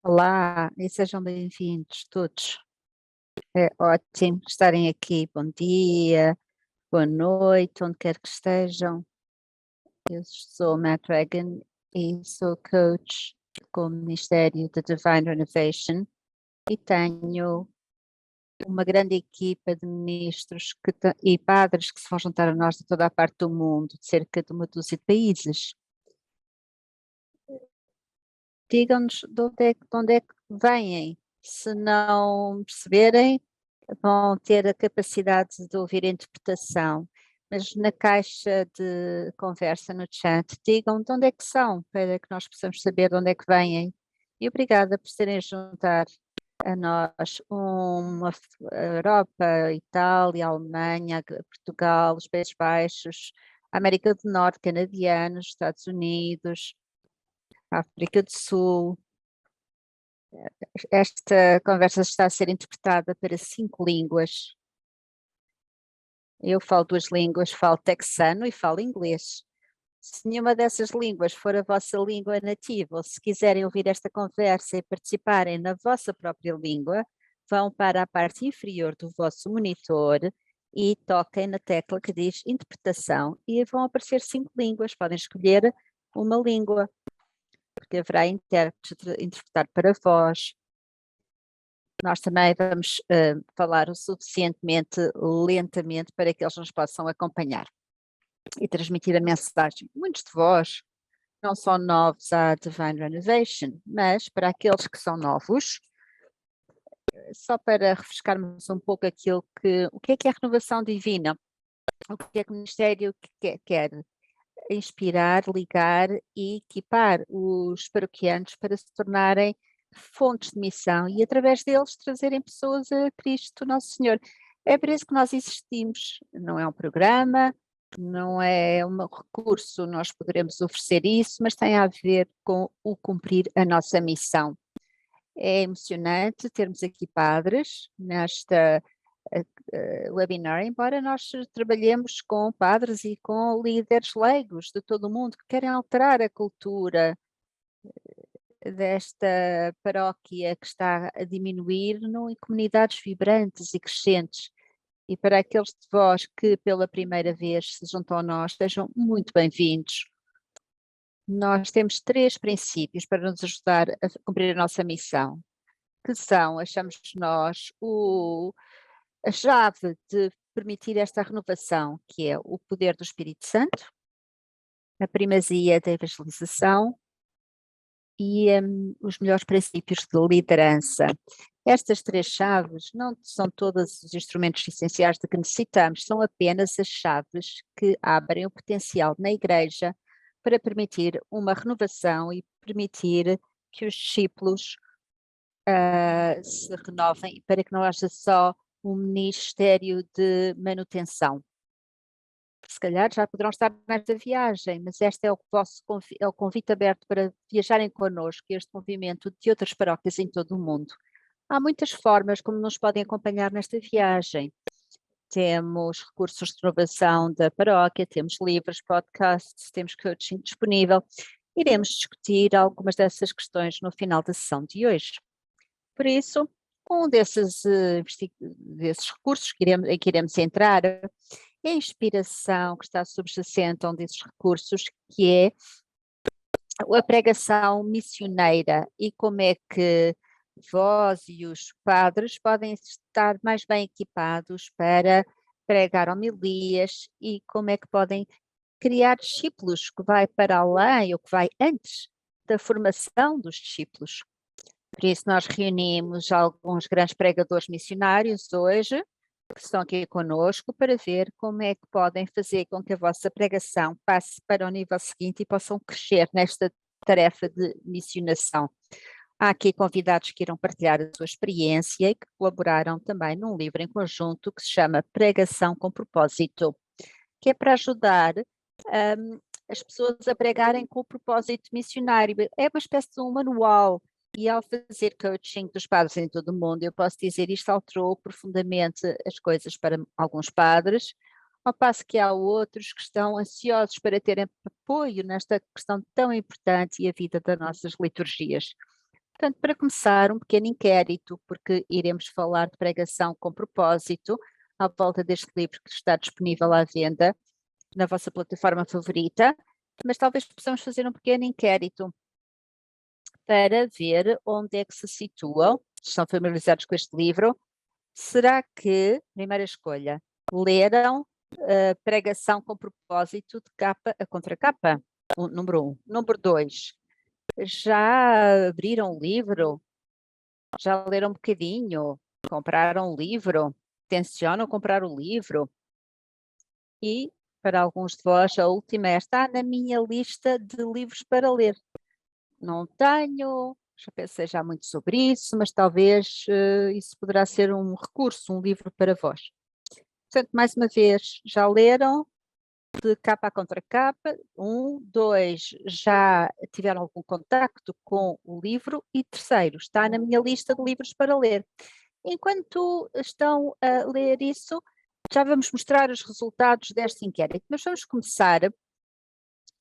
Olá e sejam bem-vindos todos. É ótimo estarem aqui. Bom dia, boa noite, onde quer que estejam. Eu sou Matt Reagan e sou coach com o Ministério da Divine Renovation e tenho uma grande equipa de ministros e padres que se vão juntar a nós de toda a parte do mundo, de cerca de uma dúzia de países. Digam-nos de onde é que vêm. Se não perceberem, vão ter a capacidade de ouvir a interpretação, mas na caixa de conversa no chat, digam de onde é que são, para que nós possamos saber de onde é que vêm. E obrigada por serem a juntar a nós a Europa, Itália, Alemanha, Portugal, os Países Baixos, a América do Norte, canadianos, Estados Unidos, África do Sul. Esta conversa está a ser interpretada para 5 línguas. Eu falo 2 línguas, falo texano e falo inglês. Se nenhuma dessas línguas for a vossa língua nativa, ou se quiserem ouvir esta conversa e participarem na vossa própria língua, vão para a parte inferior do vosso monitor e toquem na tecla que diz interpretação e vão aparecer 5 línguas. Podem escolher uma língua, porque haverá intérprete interpretar para vós. Nós também vamos falar o suficientemente lentamente para que eles nos possam acompanhar e transmitir a mensagem. Muitos de vós não são novos à Divine Renovation, mas para aqueles que são novos, só para refrescarmos um pouco o que é a renovação divina, o que é que o Ministério quer inspirar, ligar e equipar os paroquianos para se tornarem fontes de missão e através deles trazerem pessoas a Cristo Nosso Senhor. É por isso que nós existimos, não é um programa, não é um recurso, nós poderemos oferecer isso, mas tem a ver com o cumprir a nossa missão. É emocionante termos aqui padres nesta webinar, embora nós trabalhemos com padres e com líderes leigos de todo o mundo que querem alterar a cultura desta paróquia que está a diminuir em comunidades vibrantes e crescentes. E para aqueles de vós que pela primeira vez se juntam a nós, sejam muito bem-vindos. Nós temos 3 princípios para nos ajudar a cumprir a nossa missão, que são, achamos nós, a chave de permitir esta renovação, que é o poder do Espírito Santo, a primazia da evangelização e os melhores princípios de liderança. Estas 3 chaves não são todos os instrumentos essenciais de que necessitamos, são apenas as chaves que abrem o potencial na Igreja para permitir uma renovação e permitir que os discípulos se renovem, para que não haja só um ministério de manutenção. Se calhar já poderão estar nesta viagem, mas este é o convite aberto para viajarem connosco, este movimento de outras paróquias em todo o mundo. Há muitas formas como nos podem acompanhar nesta viagem. Temos recursos de renovação da paróquia, temos livros, podcasts, temos coaching disponível. Iremos discutir algumas dessas questões no final da sessão de hoje. Por isso, um desses recursos em que iremos entrar é a inspiração que está subjacente a um desses recursos, que é a pregação missioneira e como é que vós e os padres podem estar mais bem equipados para pregar homilias e como é que podem criar discípulos que vai para além ou que vai antes da formação dos discípulos. Por isso nós reunimos alguns grandes pregadores missionários hoje, que estão aqui conosco, para ver como é que podem fazer com que a vossa pregação passe para o nível seguinte e possam crescer nesta tarefa de missionação. Há aqui convidados que irão partilhar a sua experiência e que colaboraram também num livro em conjunto que se chama Pregação com Propósito, que é para ajudar as pessoas a pregarem com o propósito missionário. É uma espécie de um manual. E ao fazer coaching dos padres em todo o mundo, eu posso dizer isto alterou profundamente as coisas para alguns padres, ao passo que há outros que estão ansiosos para terem apoio nesta questão tão importante e a vida das nossas liturgias. Portanto, para começar, um pequeno inquérito, porque iremos falar de pregação com propósito, à volta deste livro que está disponível à venda na vossa plataforma favorita, mas talvez possamos fazer um pequeno inquérito para ver onde é que se situam, se estão familiarizados com este livro. Será que, primeira escolha, leram pregação com propósito de capa a contracapa? Número 1. Número 2, já abriram o livro? Já leram um bocadinho? Compraram o livro? Tencionam comprar o livro? E, para alguns de vós, a última está na minha lista de livros para ler. Não tenho, já pensei já muito sobre isso, mas talvez isso poderá ser um recurso, um livro para vós. Portanto, mais uma vez, já leram de capa a contra capa? 1, 2, já tiveram algum contacto com o livro? E terceiro, está na minha lista de livros para ler. Enquanto estão a ler isso, já vamos mostrar os resultados deste inquérito, mas vamos começar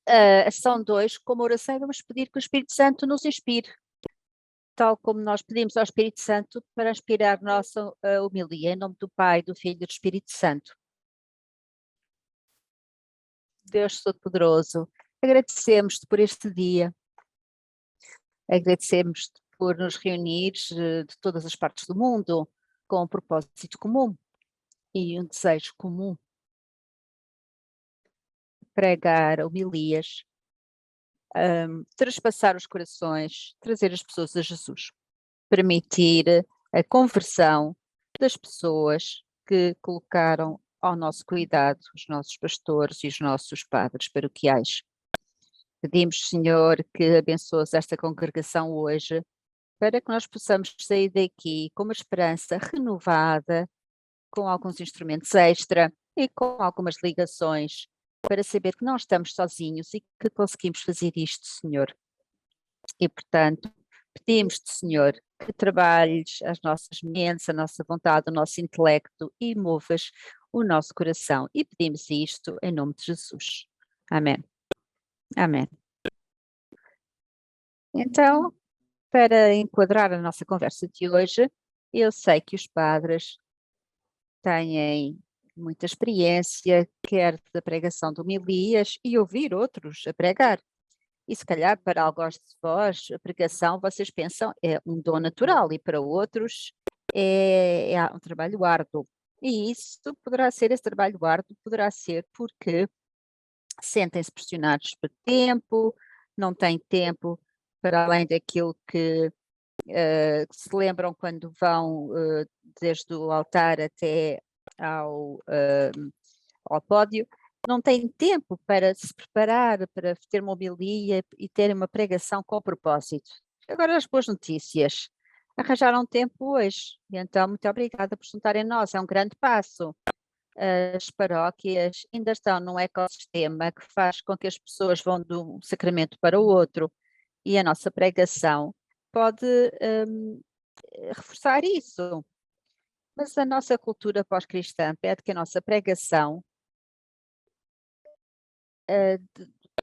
a sessão 2 com uma oração e vamos pedir que o Espírito Santo nos inspire, tal como nós pedimos ao Espírito Santo para inspirar nossa homilia, em nome do Pai, do Filho e do Espírito Santo. Deus Todo-Poderoso, agradecemos-te por este dia, agradecemos-te por nos reunir de todas as partes do mundo com um propósito comum e um desejo comum. Pregar homilias, traspassar os corações, trazer as pessoas a Jesus, permitir a conversão das pessoas que colocaram ao nosso cuidado os nossos pastores e os nossos padres paroquiais. Pedimos, Senhor, que abençoes esta congregação hoje, para que nós possamos sair daqui com uma esperança renovada, com alguns instrumentos extra e com algumas ligações, para saber que não estamos sozinhos e que conseguimos fazer isto, Senhor. E, portanto, pedimos-te, Senhor, que trabalhes as nossas mentes, a nossa vontade, o nosso intelecto e movas o nosso coração. E pedimos isto em nome de Jesus. Amém. Amém. Então, para enquadrar a nossa conversa de hoje, eu sei que os padres têm muita experiência, quer da pregação de homilias e ouvir outros a pregar. E se calhar para alguns de vós, a pregação, vocês pensam, é um dom natural e para outros é um trabalho árduo. E isso poderá ser, esse trabalho árduo poderá ser porque sentem-se pressionados por tempo, não têm tempo para além daquilo que se lembram quando vão desde o altar até ao pódio, não têm tempo para se preparar, para ter uma homilia e ter uma pregação com propósito. Agora as boas notícias. Arranjaram tempo hoje, e então muito obrigada por juntarem a nós, é um grande passo. As paróquias ainda estão num ecossistema que faz com que as pessoas vão de um sacramento para o outro, e a nossa pregação pode reforçar isso. Mas a nossa cultura pós-cristã pede que a nossa pregação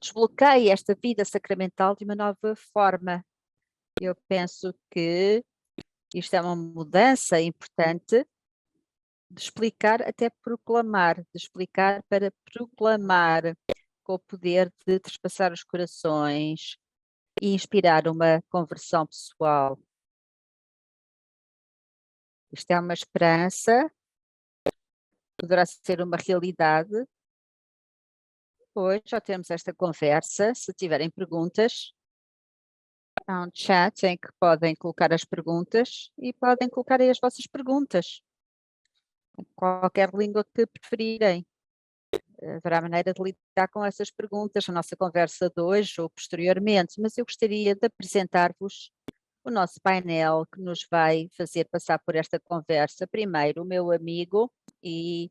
desbloqueie esta vida sacramental de uma nova forma. Eu penso que isto é uma mudança importante de explicar até proclamar, de explicar para proclamar, com o poder de trespassar os corações e inspirar uma conversão pessoal. Isto é uma esperança, poderá ser uma realidade. Hoje já temos esta conversa. Se tiverem perguntas, há um chat em que podem colocar as perguntas e podem colocar aí as vossas perguntas, em qualquer língua que preferirem. Haverá maneira de lidar com essas perguntas na nossa conversa de hoje ou posteriormente, mas eu gostaria de apresentar-vos o nosso painel que nos vai fazer passar por esta conversa. Primeiro, o meu amigo e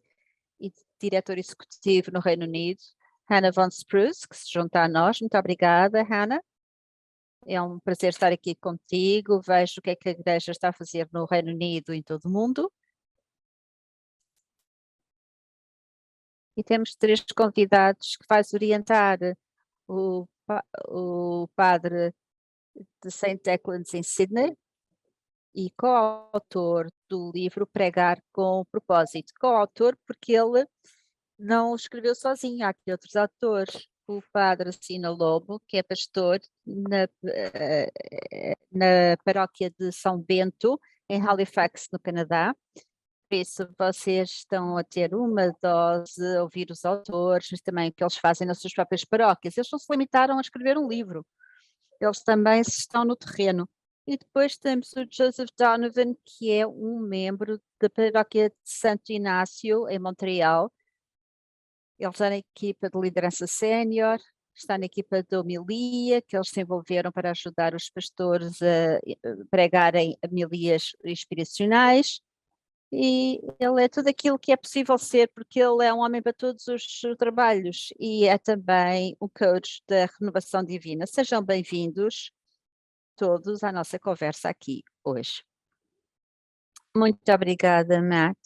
diretor executivo no Reino Unido, Hannah Von Spruce, que se junta a nós. Muito obrigada, Hannah. É um prazer estar aqui contigo. Vejo o que é que a Igreja está a fazer no Reino Unido e em todo o mundo. E temos 3 convidados que vais orientar o padre de St. Eckland's em Sydney e coautor do livro Pregar com Propósito. Coautor porque ele não o escreveu sozinho, há aqui outros autores. O padre Sina Lobo, que é pastor na paróquia de São Bento, em Halifax, no Canadá. Por isso, vocês estão a ter uma dose, a ouvir os autores, mas também o que eles fazem nas suas próprias paróquias. Eles não se limitaram a escrever um livro, eles também estão no terreno. E depois temos o Joseph Donovan, que é um membro da paróquia de Santo Inácio, em Montreal. Ele está na equipa de liderança sénior, está na equipa de homilia, que eles se envolveram para ajudar os pastores a pregarem homilias inspiracionais. E ele é tudo aquilo que é possível ser, porque ele é um homem para todos os trabalhos e é também um coach da renovação divina. Sejam bem-vindos todos à nossa conversa aqui hoje. Muito obrigada, Matt.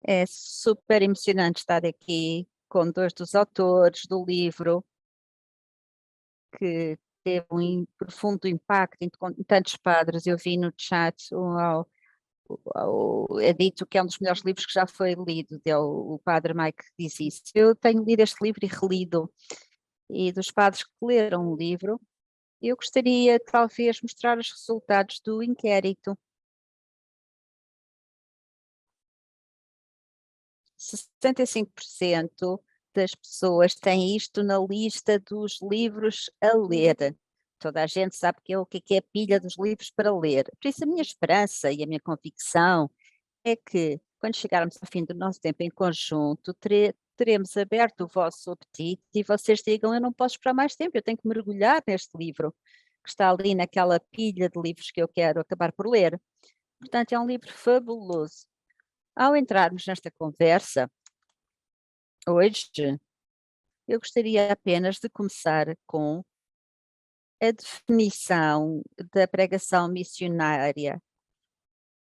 É super emocionante estar aqui com dois dos autores do livro que teve um profundo impacto em tantos padres. Eu vi no chat é dito que é um dos melhores livros que já foi lido, o padre Mike diz isso. Eu tenho lido este livro e relido, e dos padres que leram o livro, eu gostaria talvez mostrar os resultados do inquérito. 65% das pessoas têm isto na lista dos livros a ler. Toda a gente sabe o que é a pilha dos livros para ler. Por isso a minha esperança e a minha convicção é que, quando chegarmos ao fim do nosso tempo em conjunto, teremos aberto o vosso apetite e vocês digam, eu não posso esperar mais tempo, eu tenho que mergulhar neste livro, que está ali naquela pilha de livros que eu quero acabar por ler. Portanto, é um livro fabuloso. Ao entrarmos nesta conversa, hoje, eu gostaria apenas de começar com a definição da pregação missionária.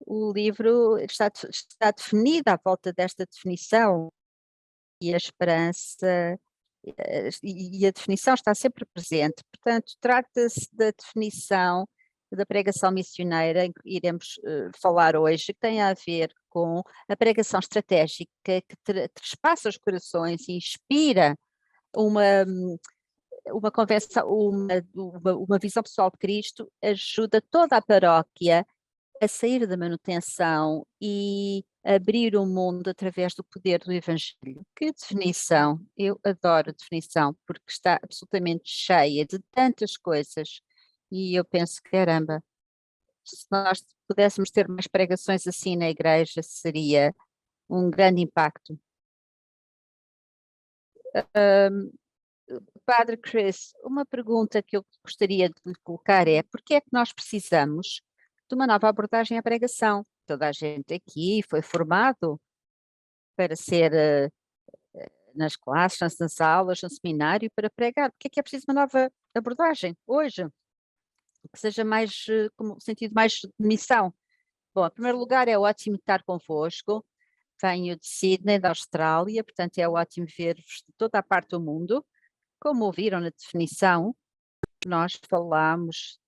O livro está definido à volta desta definição e a esperança e a definição está sempre presente. Portanto, trata-se da definição da pregação missioneira em que iremos falar hoje, que tem a ver com a pregação estratégica que trespassa os corações e inspira uma conversa, uma visão pessoal de Cristo, ajuda toda a paróquia a sair da manutenção e abrir o mundo através do poder do Evangelho. Que definição! Eu adoro a definição, porque está absolutamente cheia de tantas coisas e eu penso, caramba, se nós pudéssemos ter mais pregações assim na igreja, seria um grande impacto. Padre Chris, uma pergunta que eu gostaria de lhe colocar é: por que é que nós precisamos de uma nova abordagem à pregação? Toda a gente aqui foi formado para ser nas classes, nas aulas, no seminário, para pregar. Por que é preciso uma nova abordagem hoje? Que seja mais, com sentido mais de missão. Bom, em primeiro lugar, é ótimo estar convosco. Venho de Sydney, da Austrália, portanto é ótimo ver-vos de toda a parte do mundo. Como ouviram na definição, nós falamos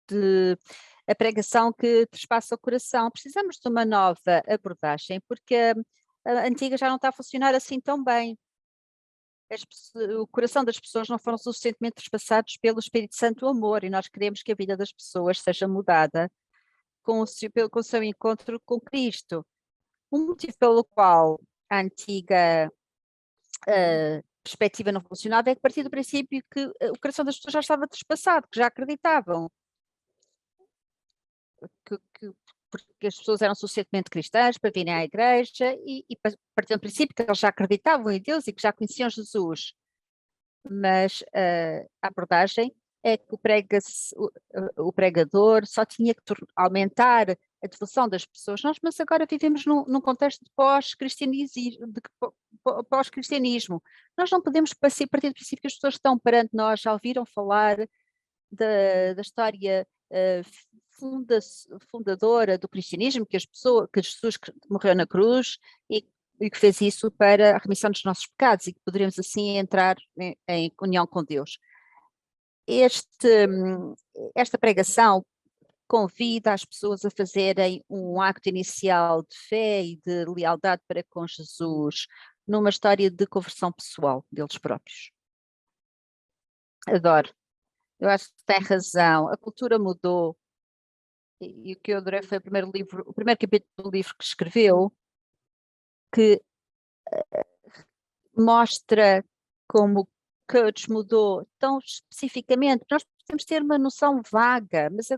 de a pregação que trespassa o coração. Precisamos de uma nova abordagem, porque a antiga já não está a funcionar assim tão bem. O coração das pessoas não foram suficientemente trespassados pelo Espírito Santo do amor, e nós queremos que a vida das pessoas seja mudada com o seu encontro com Cristo. O motivo pelo qual a antiga perspectiva não funcionava é que partia do princípio que o coração das pessoas já estava trespassado, que já acreditavam porque as pessoas eram suficientemente cristãs para virem à igreja e partiam do princípio que eles já acreditavam em Deus e que já conheciam Jesus. Mas a abordagem é que o pregador só tinha que aumentar a devoção das pessoas. Mas agora vivemos num contexto de pós-cristianismo. Nós não podemos partir do princípio que as pessoas que estão perante nós já ouviram falar da história fundadora do cristianismo, que Jesus morreu na cruz e que fez isso para a remissão dos nossos pecados e que poderíamos assim entrar em união com Deus. esta pregação convida as pessoas a fazerem um acto inicial de fé e de lealdade para com Jesus, numa história de conversão pessoal deles próprios. Adoro. Eu acho que tem razão. A cultura mudou. E o que eu adorei foi o primeiro capítulo do livro que escreveu, que mostra como o coach mudou tão especificamente. Nós podemos ter uma noção vaga, mas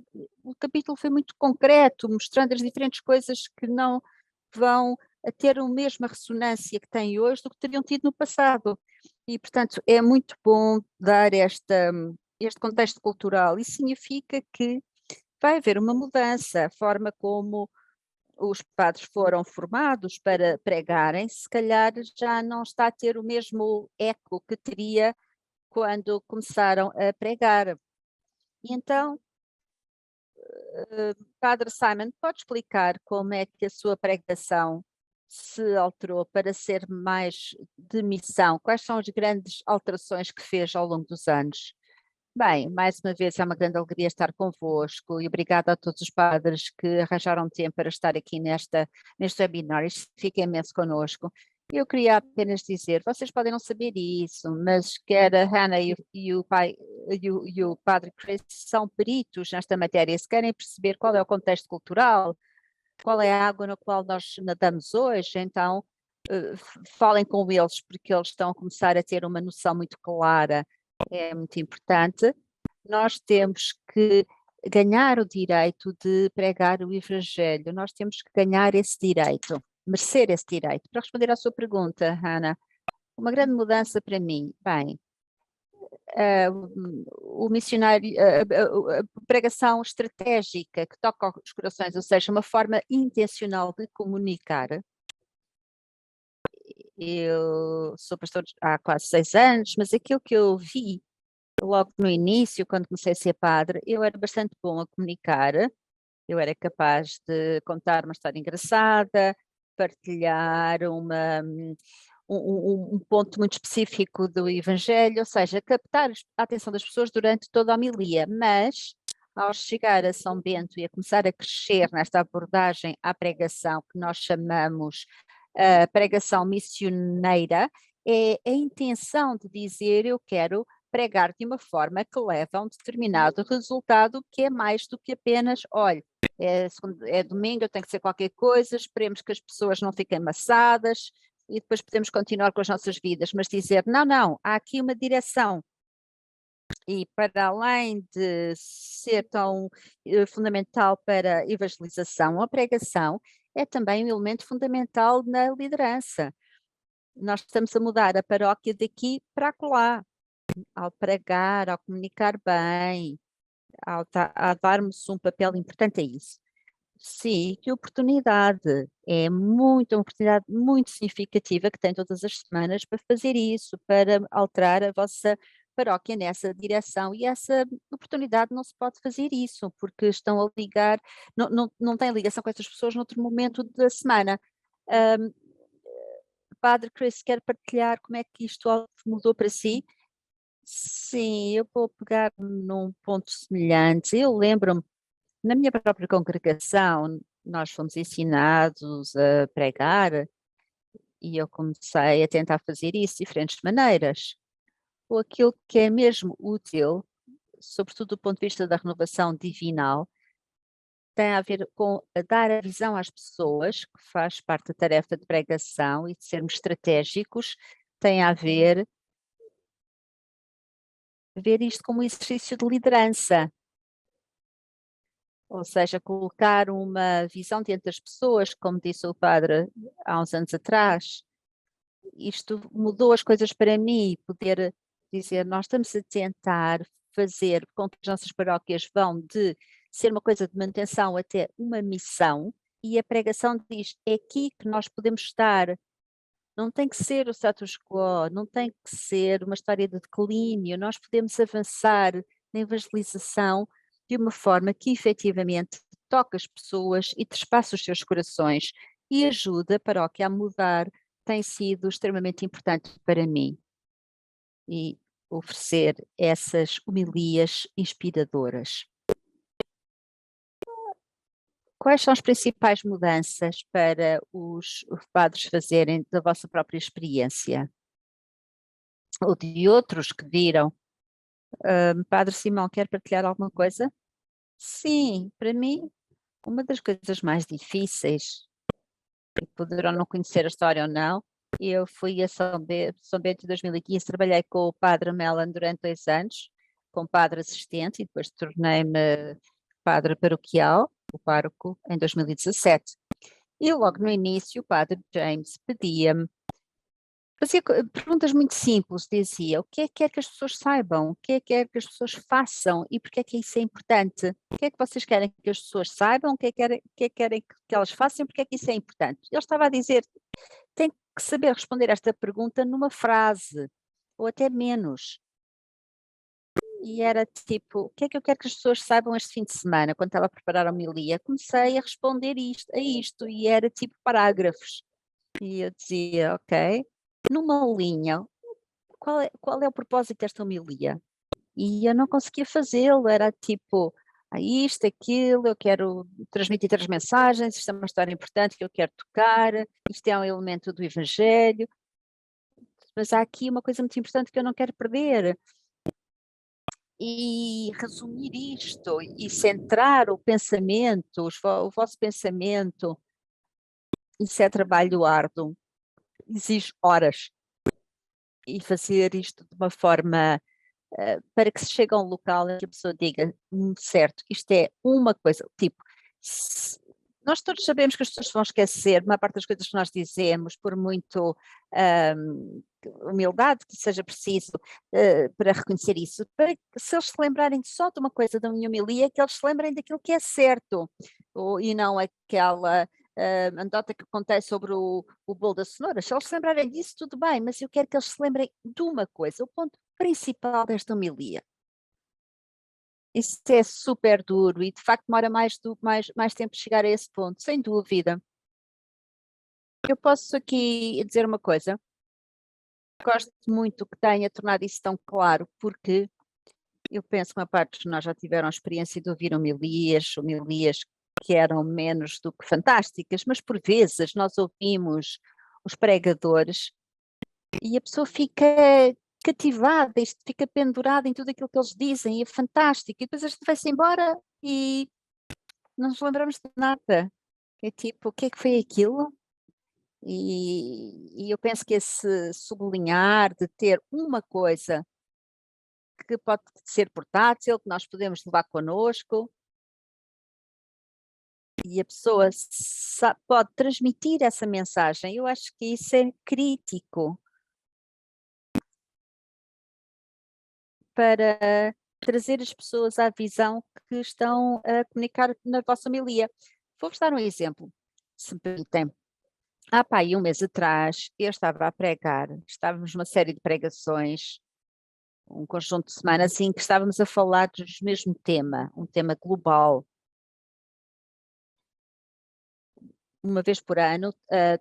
o capítulo foi muito concreto, mostrando as diferentes coisas que não vão a ter a mesma ressonância que têm hoje do que teriam tido no passado. E, portanto, é muito bom dar este contexto cultural. Isso significa que vai haver uma mudança, a forma como os padres foram formados para pregarem, se calhar já não está a ter o mesmo eco que teria quando começaram a pregar. E então, Padre Simon, pode explicar como é que a sua pregação se alterou para ser mais de missão? Quais são as grandes alterações que fez ao longo dos anos? Bem, mais uma vez é uma grande alegria estar convosco e obrigada a todos os padres que arranjaram tempo para estar aqui neste webinar. Isto fica imenso connosco. Eu queria apenas dizer, vocês podem não saber isso, mas quer a Hannah e o padre Chris são peritos nesta matéria. Se querem perceber qual é o contexto cultural, qual é a água na qual nós nadamos hoje, então falem com eles, porque eles estão a começar a ter uma noção muito clara. É muito importante. Nós temos que ganhar o direito de pregar o Evangelho, nós temos que ganhar esse direito, merecer esse direito. Para responder à sua pergunta, Hannah, uma grande mudança para mim, bem, o missionário, a pregação estratégica que toca os corações, ou seja, uma forma intencional de comunicar. Eu sou pastor há quase 6 anos, mas aquilo que eu vi logo no início, quando comecei a ser padre, eu era bastante bom a comunicar, eu era capaz de contar uma história engraçada, partilhar um ponto muito específico do Evangelho, ou seja, captar a atenção das pessoas durante toda a homilia, mas ao chegar a São Bento e a começar a crescer nesta abordagem à pregação que nós chamamos pregação missioneira, é a intenção de dizer eu quero pregar de uma forma que leva a um determinado resultado que é mais do que apenas, olha, é domingo, eu tenho que ser qualquer coisa, esperemos que as pessoas não fiquem maçadas e depois podemos continuar com as nossas vidas, mas dizer, não, há aqui uma direção. E para além de ser tão fundamental para a evangelização, a pregação é também um elemento fundamental na liderança. Nós estamos a mudar a paróquia daqui para acolá, ao pregar, ao comunicar bem, a darmos um papel importante a isso. Sim, que oportunidade, é uma oportunidade muito significativa que tem todas as semanas para fazer isso, para alterar a vossa paróquia nessa direção e essa oportunidade não se pode fazer isso, porque estão a ligar, não têm ligação com essas pessoas noutro momento da semana. Padre Chris, quer partilhar como é que isto mudou para si? Sim, eu vou pegar num ponto semelhante. Eu lembro-me, na minha própria congregação, nós fomos ensinados a pregar e eu comecei a tentar fazer isso de diferentes maneiras. Ou aquilo que é mesmo útil, sobretudo do ponto de vista da renovação divinal, tem a ver com dar a visão às pessoas, que faz parte da tarefa de pregação e de sermos estratégicos, tem a ver isto como um exercício de liderança. Ou seja, colocar uma visão diante das pessoas, como disse o padre há uns anos atrás, isto mudou as coisas para mim, poder dizer, nós estamos a tentar fazer com que as nossas paróquias vão de ser uma coisa de manutenção até uma missão, e a pregação diz, é aqui que nós podemos estar, não tem que ser o status quo, não tem que ser uma história de declínio, nós podemos avançar na evangelização de uma forma que efetivamente toca as pessoas e trespassa os seus corações e ajuda a paróquia a mudar, tem sido extremamente importante para mim. E oferecer essas homilias inspiradoras. Quais são as principais mudanças para os padres fazerem da vossa própria experiência? Ou de outros que viram? Padre Simão, quer partilhar alguma coisa? Sim, para mim, uma das coisas mais difíceis, e poderão não conhecer a história ou não, eu fui a São Bento em 2015, trabalhei com o padre Melan durante 2 anos, como padre assistente, e depois tornei-me padre paroquial, o pároco, em 2017. E logo no início o padre James pedia-me, fazia perguntas muito simples, dizia o que é que quer que as pessoas saibam, o que é que quer que as pessoas façam e porque é que isso é importante, o que é que vocês querem que as pessoas saibam, o que é que querem que elas façam e porque é que isso é importante. Ele estava a dizer, tem que saber responder esta pergunta numa frase, ou até menos. E era tipo, o que é que eu quero que as pessoas saibam este fim de semana, quando estava a preparar a homilia? Comecei a responder a isto, e era tipo parágrafos. E eu dizia, ok, numa linha, qual é o propósito desta homilia? E eu não conseguia fazê-lo, era tipo, isto, aquilo, eu quero transmitir 3 mensagens, isto é uma história importante que eu quero tocar, isto é um elemento do Evangelho, mas há aqui uma coisa muito importante que eu não quero perder. E resumir isto e centrar o pensamento, o vosso pensamento, isso é trabalho árduo, exige horas. E fazer isto de uma forma para que se chegue a um local em que a pessoa diga, certo, isto é uma coisa, tipo, nós todos sabemos que as pessoas vão esquecer, a maior parte das coisas que nós dizemos, por muito humildade que seja preciso para reconhecer isso, para que se eles se lembrarem só de uma coisa da minha homilia, que eles se lembrem daquilo que é certo, e não aquela anedota que contei sobre o bolo da cenoura. Se eles se lembrarem disso, tudo bem, mas eu quero que eles se lembrem de uma coisa, o ponto principal desta homilia. Isso é super duro e de facto demora mais tempo chegar a esse ponto, sem dúvida. Eu posso aqui dizer uma coisa, gosto muito que tenha tornado isso tão claro, porque eu penso que uma parte de nós já tiveram a experiência de ouvir homilias que eram menos do que fantásticas, mas por vezes nós ouvimos os pregadores e a pessoa fica cativada, isto fica pendurada em tudo aquilo que eles dizem, e é fantástico, e depois a gente vai-se embora e não nos lembramos de nada. É tipo, o que é que foi aquilo? E eu penso que esse sublinhar de ter uma coisa que pode ser portátil, que nós podemos levar connosco, e a pessoa pode transmitir essa mensagem, eu acho que isso é crítico para trazer as pessoas à visão que estão a comunicar na vossa homilia. Vou-vos dar um exemplo, se me permitem. Há pá, aí um mês atrás, eu estava a pregar, estávamos numa série de pregações, um conjunto de semanas em que estávamos a falar do mesmo tema, um tema global. Uma vez por ano,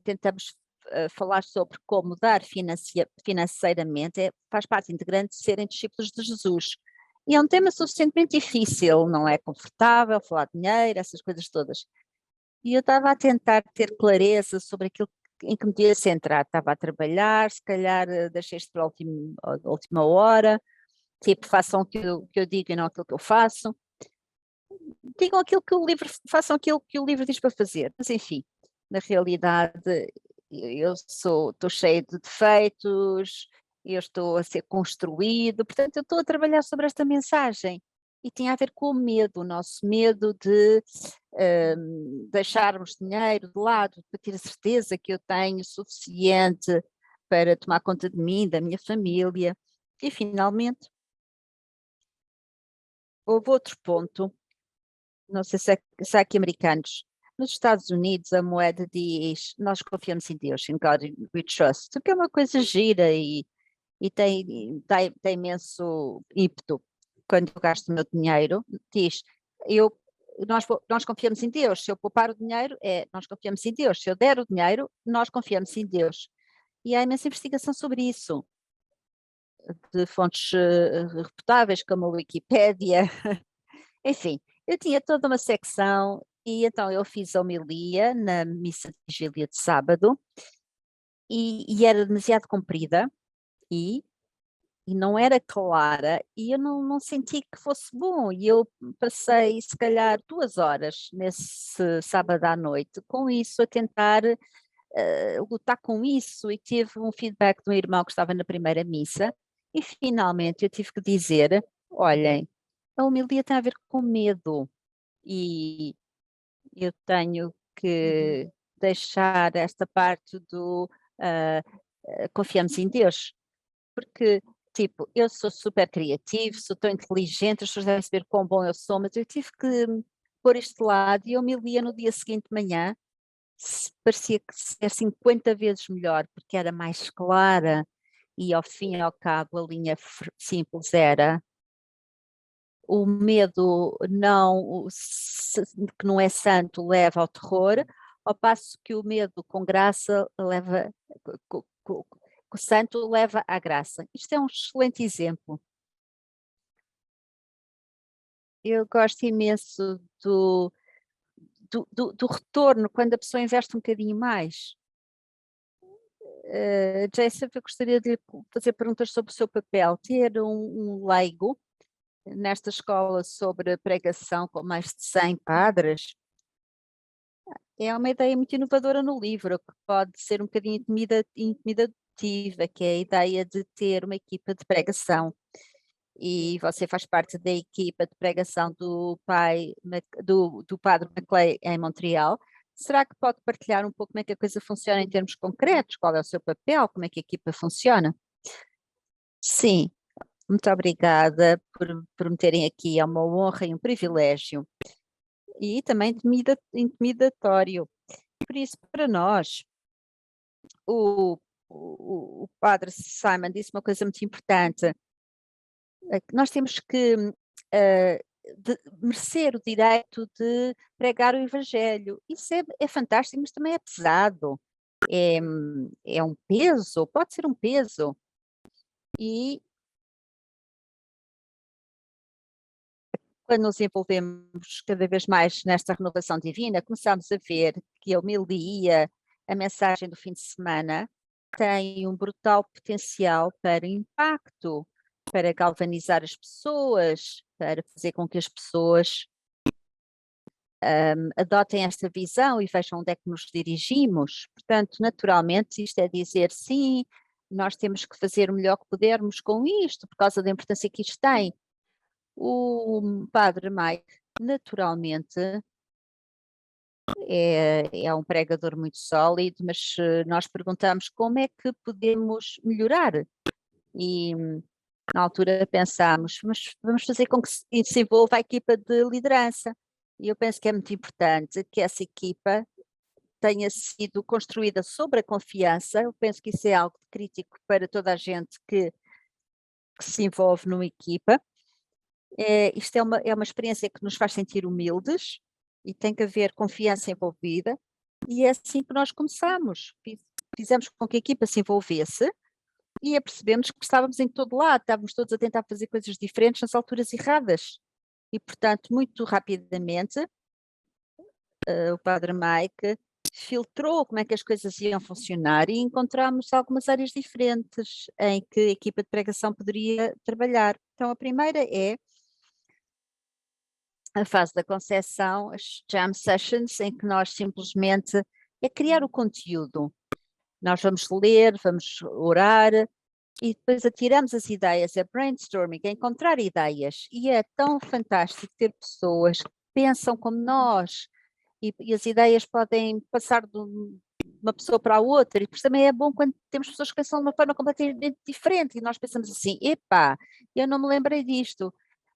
tentamos falar sobre como dar financeiramente, faz parte integrante de serem discípulos de Jesus. E é um tema suficientemente difícil, não é confortável falar de dinheiro, essas coisas todas. E eu estava a tentar ter clareza sobre aquilo em que me devia centrar. Estava a trabalhar, se calhar deixei isto para a última hora, tipo, façam que eu digo e não aquilo que eu faço. Digam aquilo que o livro, façam aquilo que o livro diz para fazer. Mas enfim, na realidade eu estou cheio de defeitos, eu estou a ser construído, portanto eu estou a trabalhar sobre esta mensagem. E tinha a ver com o medo, o nosso medo de deixarmos dinheiro de lado, para ter a certeza que eu tenho suficiente para tomar conta de mim, da minha família. E finalmente, houve outro ponto, não sei se há aqui americanos, nos Estados Unidos a moeda diz, nós confiamos em Deus, in God we trust, o que é uma coisa gira e tem imenso ímpeto. Quando eu gasto o meu dinheiro, diz, eu, nós confiamos em Deus, se eu poupar o dinheiro, nós confiamos em Deus, se eu der o dinheiro, nós confiamos em Deus. E há imensa investigação sobre isso. de fontes reputáveis, como a Wikipédia, enfim, eu tinha toda uma secção e então eu fiz a homilia na missa de vigília de sábado e era demasiado comprida e, e não era clara e eu não senti que fosse bom e eu passei se calhar 2 horas nesse sábado à noite com isso a tentar lutar com isso e tive um feedback do meu irmão que estava na primeira missa e finalmente eu tive que dizer, olhem, a homilia tem a ver com medo e eu tenho que deixar esta parte do confiamos em Deus, porque tipo, eu sou super criativo, sou tão inteligente, as pessoas devem saber quão bom eu sou, mas eu tive que pôr isto de lado e a homilia no dia seguinte de manhã parecia que ser 50 vezes melhor, porque era mais clara e ao fim e ao cabo a linha simples era o medo que não é santo leva ao terror, ao passo que o medo com graça leva, que o santo leva à graça. Isto é um excelente exemplo. Eu gosto imenso do retorno, quando a pessoa investe um bocadinho mais. Jason, eu gostaria de lhe fazer perguntas sobre o seu papel. Ter um leigo nesta escola sobre pregação com mais de 100 padres é uma ideia muito inovadora no livro, que pode ser um bocadinho intimidativa, que é a ideia de ter uma equipa de pregação. E você faz parte da equipa de pregação do Padre Maclay em Montreal. Será que pode partilhar um pouco como é que a coisa funciona em termos concretos? Qual é o seu papel? Como é que a equipa funciona? Sim, muito obrigada por me terem aqui. É uma honra e um privilégio. E também intimidatório. Por isso, para nós, o Padre Simon disse uma coisa muito importante. Que nós temos que merecer o direito de pregar o Evangelho. Isso é fantástico, mas também é pesado. É um peso, pode ser um peso. E quando nos envolvemos cada vez mais nesta renovação divina, começamos a ver que a homilia, a mensagem do fim de semana, tem um brutal potencial para impacto, para galvanizar as pessoas, para fazer com que as pessoas adotem esta visão e vejam onde é que nos dirigimos. Portanto, naturalmente, isto é dizer sim, nós temos que fazer o melhor que pudermos com isto, por causa da importância que isto tem. O Padre Mike, naturalmente, é um pregador muito sólido, mas nós perguntamos como é que podemos melhorar. E na altura pensámos, mas vamos fazer com que se envolva a equipa de liderança. E eu penso que é muito importante que essa equipa tenha sido construída sobre a confiança. Eu penso que isso é algo crítico para toda a gente que se envolve numa equipa. Isto é uma experiência que nos faz sentir humildes e tem que haver confiança envolvida. E é assim que nós começamos. Fizemos com que a equipa se envolvesse e apercebemos que estávamos em todo lado, estávamos todos a tentar fazer coisas diferentes nas alturas erradas. E, portanto, muito rapidamente, o Padre Mike filtrou como é que as coisas iam funcionar e encontramos algumas áreas diferentes em que a equipa de pregação poderia trabalhar. Então, a primeira é a fase da concepção, as jam sessions, em que nós simplesmente é criar o conteúdo. Nós vamos ler, vamos orar e depois atiramos as ideias, é brainstorming, é encontrar ideias. E é tão fantástico ter pessoas que pensam como nós e as ideias podem passar de uma pessoa para a outra, e depois também é bom quando temos pessoas que pensam de uma forma completamente diferente e nós pensamos assim, epá, eu não me lembrei disto,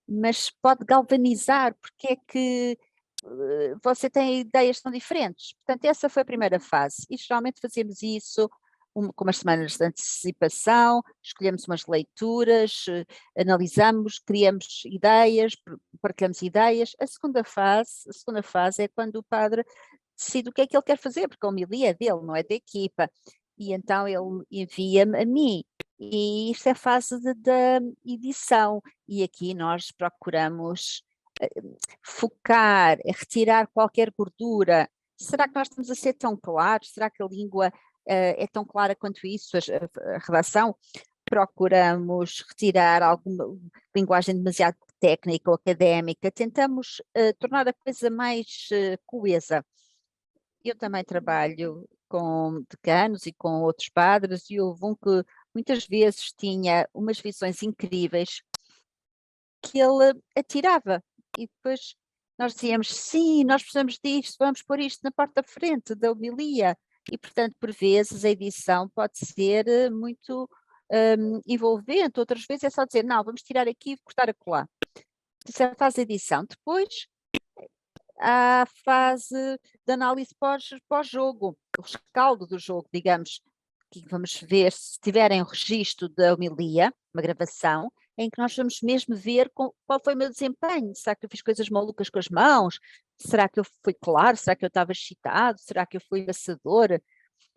mas pode galvanizar, porque é que você tem ideias tão diferentes. Portanto, essa foi a primeira fase e geralmente fazemos isso com umas semanas de antecipação, escolhemos umas leituras, analisamos, criamos ideias, partilhamos ideias. A segunda fase é quando o padre decide o que é que ele quer fazer, porque a homilia é dele, não é da equipa. e então ele envia-me a mim. E isto é a fase da edição, e aqui nós procuramos focar, retirar qualquer gordura. Será que nós estamos a ser tão claros? Será que a língua é tão clara quanto isso, a redação? Procuramos retirar alguma linguagem demasiado técnica ou académica, tentamos tornar a coisa mais coesa. Eu também trabalho com decanos e com outros padres, e houve um que muitas vezes tinha umas visões incríveis que ele atirava, e depois nós dizíamos, sim, nós precisamos disto, vamos pôr isto na parte da frente da homilia, e portanto por vezes a edição pode ser muito envolvente, outras vezes é só dizer, não, vamos tirar aqui e cortar acolá. Isso é a fase de edição. Depois há a fase de análise pós-jogo, o rescaldo do jogo, digamos, que vamos ver se tiverem um registro da homilia, uma gravação, em que nós vamos mesmo ver qual foi o meu desempenho. Será que eu fiz coisas malucas com as mãos? Será que eu fui claro? Será que eu estava excitado? Será que eu fui passador?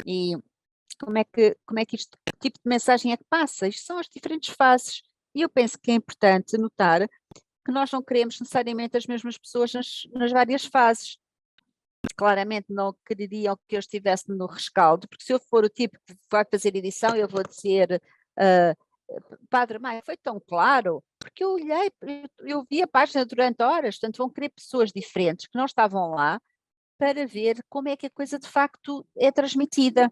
E como é que que tipo de mensagem é que passa? Isto são as diferentes fases. E eu penso que é importante notar que nós não queremos necessariamente as mesmas pessoas nas várias fases. Claramente não queriam que eu estivesse no rescaldo, porque se eu for o tipo que vai fazer edição, eu vou dizer, Padre Maio, foi tão claro, porque eu olhei, eu vi a página durante horas, portanto vão querer pessoas diferentes que não estavam lá para ver como é que a coisa de facto é transmitida.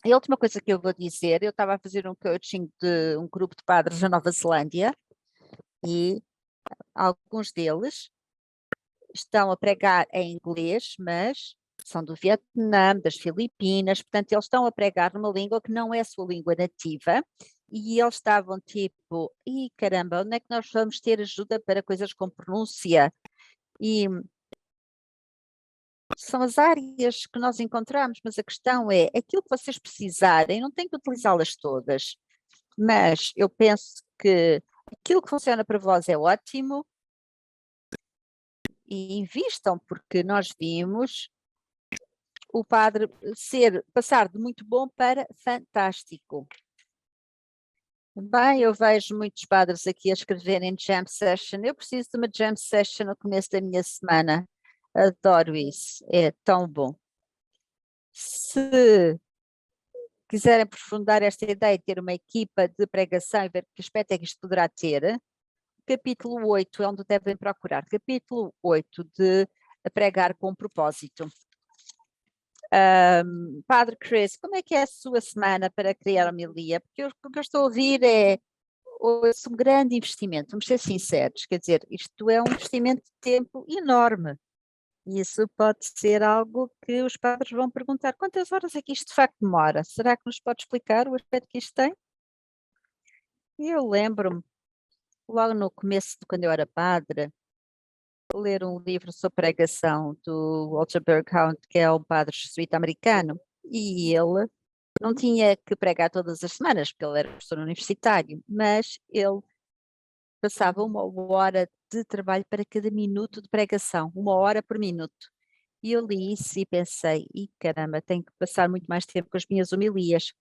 E a última coisa que eu vou dizer, eu estava a fazer um coaching de um grupo de padres na Nova Zelândia, e alguns deles estão a pregar em inglês, mas são do Vietnã, das Filipinas, portanto eles estão a pregar numa língua que não é a sua língua nativa, e eles estavam tipo, e caramba, onde é que nós vamos ter ajuda para coisas com pronúncia? E são as áreas que nós encontramos, mas a questão é, aquilo que vocês precisarem, não têm que utilizá-las todas, mas eu penso que aquilo que funciona para vós é ótimo, e invistam, porque nós vimos o padre passar de muito bom para fantástico. Bem, eu vejo muitos padres aqui a escreverem jam session. Eu preciso de uma jam session no começo da minha semana. Adoro isso, é tão bom. Se quiserem aprofundar esta ideia e ter uma equipa de pregação e ver que aspecto é que isto poderá ter, capítulo 8 é onde devem procurar. Capítulo 8 de pregar com propósito. Padre Chris, como é que é a sua semana para criar a homilia? Porque o que eu estou a ouvir é um grande investimento, vamos ser sinceros, quer dizer, isto é um investimento de tempo enorme. E isso pode ser algo que os padres vão perguntar, quantas horas é que isto de facto demora? Será que nos pode explicar o aspecto que isto tem? E eu lembro-me, logo no começo de quando eu era padre, ler um livro sobre pregação do Walter Berghout, que é um padre jesuíta americano, e ele não tinha que pregar todas as semanas, porque ele era professor universitário, mas ele passava 1 hora de trabalho para cada minuto de pregação, 1 hora por minuto. E eu li isso e pensei, e caramba, tenho que passar muito mais tempo com as minhas homilias.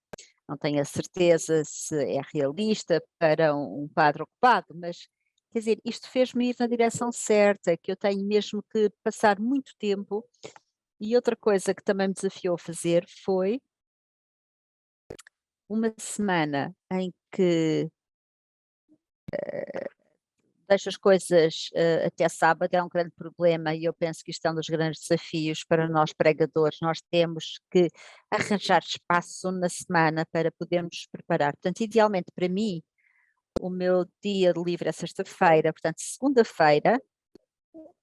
Não tenho a certeza se é realista para um padre ocupado, mas quer dizer, isto fez-me ir na direção certa, que eu tenho mesmo que passar muito tempo. E outra coisa que também me desafiou a fazer foi uma semana em que deixo as coisas até sábado, é um grande problema, e eu penso que isto é um dos grandes desafios para nós pregadores. Nós temos que arranjar espaço na semana para podermos preparar. Portanto, idealmente para mim, o meu dia livre é sexta-feira, portanto, segunda-feira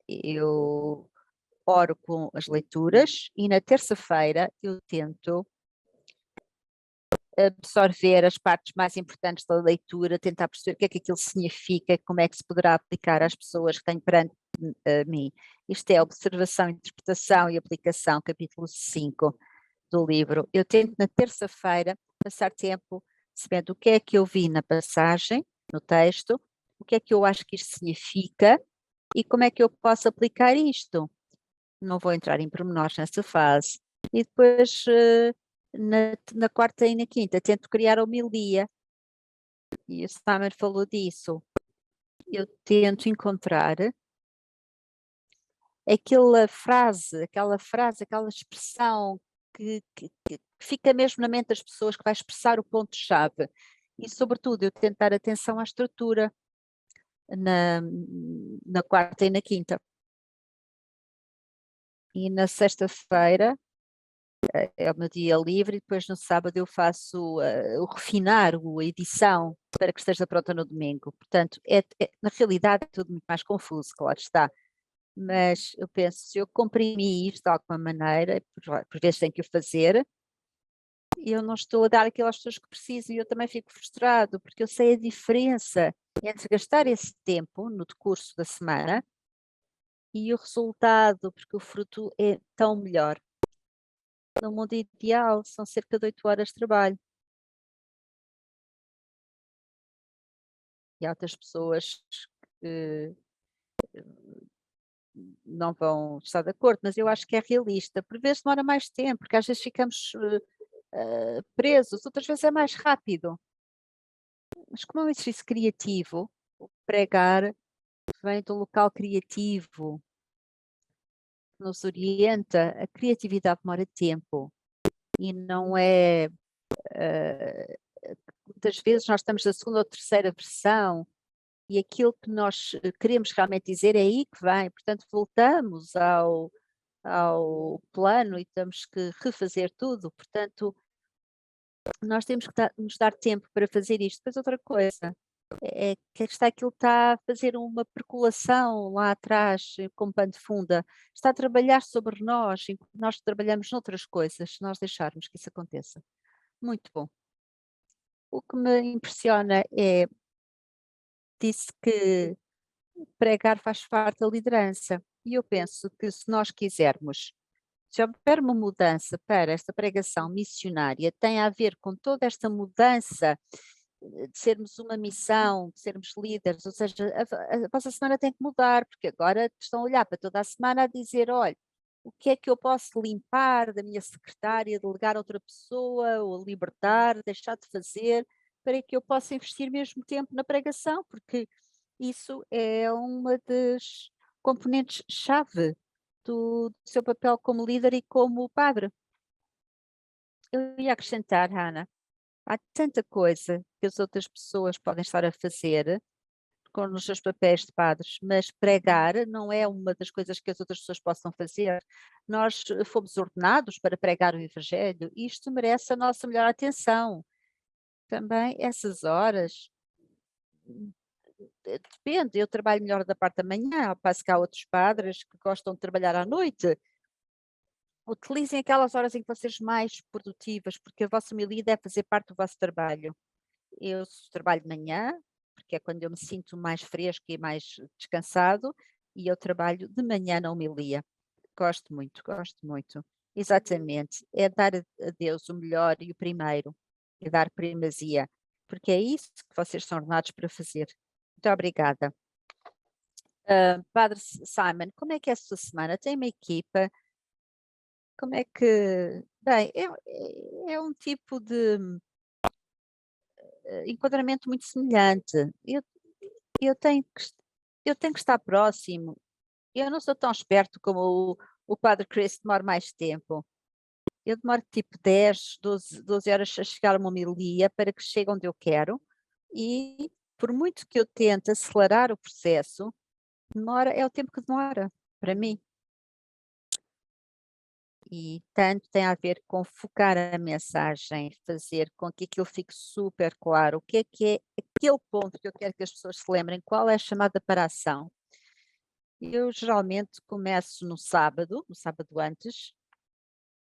eu oro com as leituras, e na terça-feira eu tento absorver as partes mais importantes da leitura, tentar perceber o que é que aquilo significa, como é que se poderá aplicar às pessoas que tenho perante mim. Isto é observação, interpretação e aplicação, capítulo 5 do livro. Eu tento na terça-feira passar tempo sabendo o que é que eu vi na passagem, no texto, o que é que eu acho que isto significa e como é que eu posso aplicar isto. Não vou entrar em pormenores nessa fase. E depois na quarta e na quinta tento criar a homilia, e o Simon falou disso. Eu tento encontrar aquela frase, aquela expressão que fica mesmo na mente das pessoas, que vai expressar o ponto-chave. E, sobretudo, eu tento dar atenção à estrutura na quarta e na quinta. E na sexta-feira é o meu dia livre, e depois no sábado eu faço o refinar, a edição, para que esteja pronta no domingo. Portanto, na realidade é tudo muito mais confuso, claro está. Mas eu penso, se eu comprimi isto de alguma maneira, por vezes tenho que o fazer, e eu não estou a dar aquilo às pessoas que precisam, e eu também fico frustrado, porque eu sei a diferença entre gastar esse tempo no decurso da semana e o resultado, porque o fruto é tão melhor. No mundo ideal, são cerca de 8 horas de trabalho. E há outras pessoas que não vão estar de acordo, mas eu acho que é realista. Por vezes demora mais tempo, porque às vezes ficamos presos, outras vezes é mais rápido. Mas como é um exercício criativo, o pregar vem de um local criativo, que nos orienta, a criatividade demora tempo e não é. Muitas vezes nós estamos na segunda ou terceira versão e aquilo que nós queremos realmente dizer é aí que vem, portanto voltamos ao plano e temos que refazer tudo, portanto nós temos que nos dar tempo para fazer isto. Depois outra coisa, é que aquilo está a fazer uma percolação lá atrás, como pano de funda, está a trabalhar sobre nós, enquanto nós trabalhamos noutras coisas, se nós deixarmos que isso aconteça. Muito bom. O que me impressiona é, disse que pregar faz parte da liderança, e eu penso que se nós quisermos, se houver uma mudança para esta pregação missionária, tem a ver com toda esta mudança de sermos uma missão, de sermos líderes, ou seja, a vossa semana tem que mudar, porque agora estão a olhar para toda a semana a dizer, olha, o que é que eu posso limpar da minha secretária, delegar a outra pessoa, ou libertar, deixar de fazer, para que eu possa investir mesmo tempo na pregação, porque isso é uma das componentes-chave do seu papel como líder e como padre. Eu ia acrescentar, Hannah, há tanta coisa que as outras pessoas podem estar a fazer com os seus papéis de padres, mas pregar não é uma das coisas que as outras pessoas possam fazer. Nós fomos ordenados para pregar o Evangelho e isto merece a nossa melhor atenção. Também essas horas, depende, eu trabalho melhor da parte da manhã, ao passo que há outros padres que gostam de trabalhar à noite. Utilizem aquelas horas em que vocês mais produtivas, porque a vossa família deve fazer parte do vosso trabalho. Eu trabalho de manhã, porque é quando eu me sinto mais fresco e mais descansado, e eu trabalho de manhã na homilia. Gosto muito, gosto muito. Exatamente, é dar a Deus o melhor e o primeiro, e dar primazia, porque é isso que vocês são ordenados para fazer. Muito obrigada. Padre Simon, como é que é a sua semana? Tem uma equipa? Como é que. Bem, é um tipo de enquadramento muito semelhante. Eu tenho que, eu tenho que estar próximo. Eu não sou tão esperto como o Padre Chris, demora mais tempo. Eu demoro tipo 10, 12 horas a chegar a uma homilia para que chegue onde eu quero, e por muito que eu tente acelerar o processo, é o tempo que demora para mim. E tanto tem a ver com focar a mensagem, fazer com que aquilo fique super claro, o que é aquele ponto que eu quero que as pessoas se lembrem, qual é a chamada para a ação. Eu geralmente começo no sábado antes,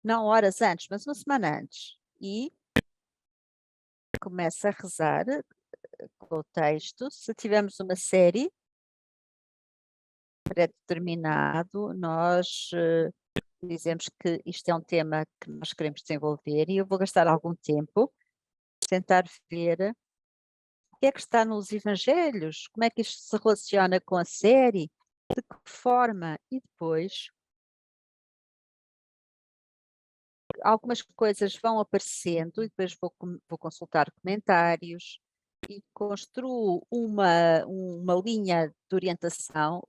não horas antes, mas uma semana antes, e começo a rezar com o texto. Se tivermos uma série pré-determinado, nós dizemos que isto é um tema que nós queremos desenvolver, e eu vou gastar algum tempo tentar ver o que é que está nos evangelhos, como é que isto se relaciona com a série, de que forma, e depois algumas coisas vão aparecendo e depois vou consultar comentários e construo uma linha de orientação.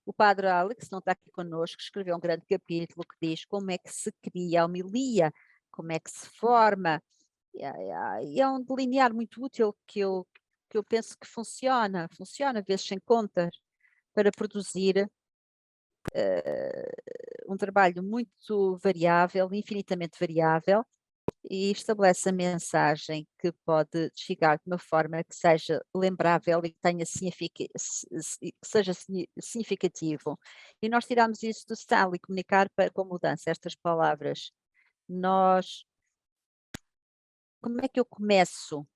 O padre Alex, não está aqui connosco, escreveu um grande capítulo que diz como é que se cria a homilia, como é que se forma, e é um delinear muito útil que eu penso que funciona, vezes sem contas, para produzir um trabalho muito variável, infinitamente variável, e estabelece a mensagem que pode chegar de uma forma que seja lembrável e que tenha que seja significativo. E nós tiramos isso do Stanley, comunicar com mudança, estas palavras. Como é que eu começo?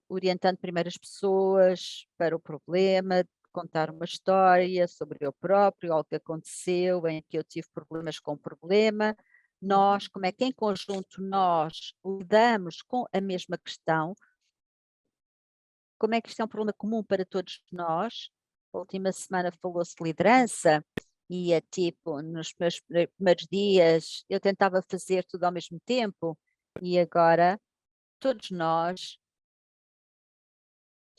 Orientando primeiro as pessoas para o problema, contar uma história sobre eu próprio, algo que aconteceu, em que eu tive problemas com o problema. Nós, como é que em conjunto nós lidamos com a mesma questão, como é que isto é um problema comum para todos nós. A última semana falou-se de liderança e é tipo, nos meus primeiros dias eu tentava fazer tudo ao mesmo tempo e agora todos nós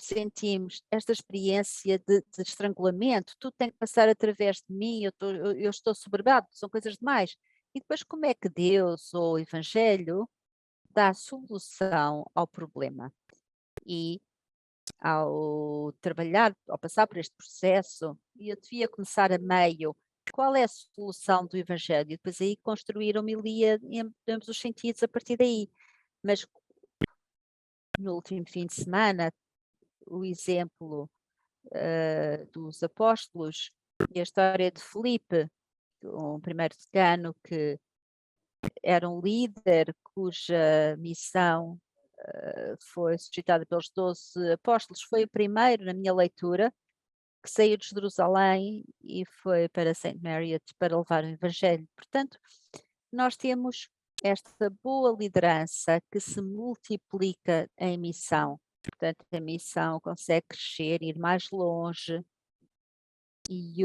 sentimos esta experiência de estrangulamento, tudo tem que passar através de mim, eu estou soberbado, são coisas demais. E depois como é que Deus ou o Evangelho dá a solução ao problema? E ao trabalhar, ao passar por este processo, e eu devia começar a meio, qual é a solução do Evangelho? E depois aí construir a homilia em ambos os sentidos a partir daí. Mas no último fim de semana, o exemplo dos apóstolos e a história de Filipe, um primeiro decano que era um líder cuja missão foi suscitada pelos 12 apóstolos, foi o primeiro na minha leitura que saiu de Jerusalém e foi para Saint Marriott para levar o Evangelho. Portanto, nós temos esta boa liderança que se multiplica em missão. Portanto, a missão consegue crescer, ir mais longe, e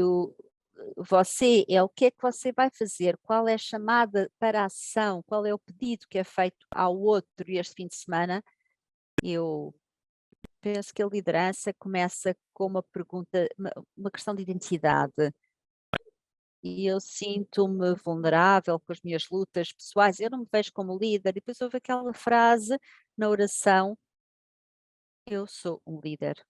você é o que é que você vai fazer, qual é a chamada para a ação, qual é o pedido que é feito ao outro. E este fim de semana eu penso que a liderança começa com uma pergunta, uma questão de identidade. E eu sinto-me vulnerável com as minhas lutas pessoais, eu não me vejo como líder. E depois houve aquela frase na oração: eu sou um líder.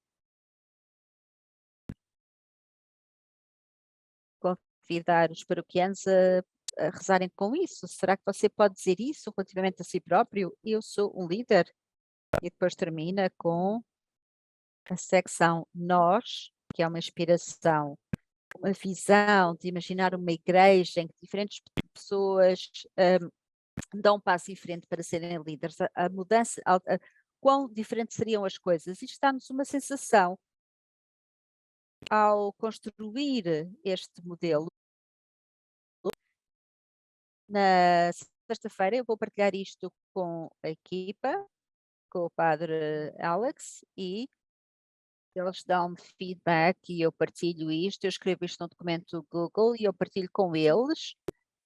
Convidar os paroquianos a rezarem com isso. Será que você pode dizer isso relativamente a si próprio? Eu sou um líder. E depois termina com a secção nós, que é uma inspiração, uma visão de imaginar uma igreja em que diferentes pessoas dão um passo em frente para serem líderes. A mudança, quão diferentes seriam as coisas? Isto dá-nos uma sensação ao construir este modelo. Na sexta-feira eu vou partilhar isto com a equipa, com o padre Alex, e eles dão-me feedback e eu partilho isto. Eu escrevo isto num documento do Google e eu partilho com eles.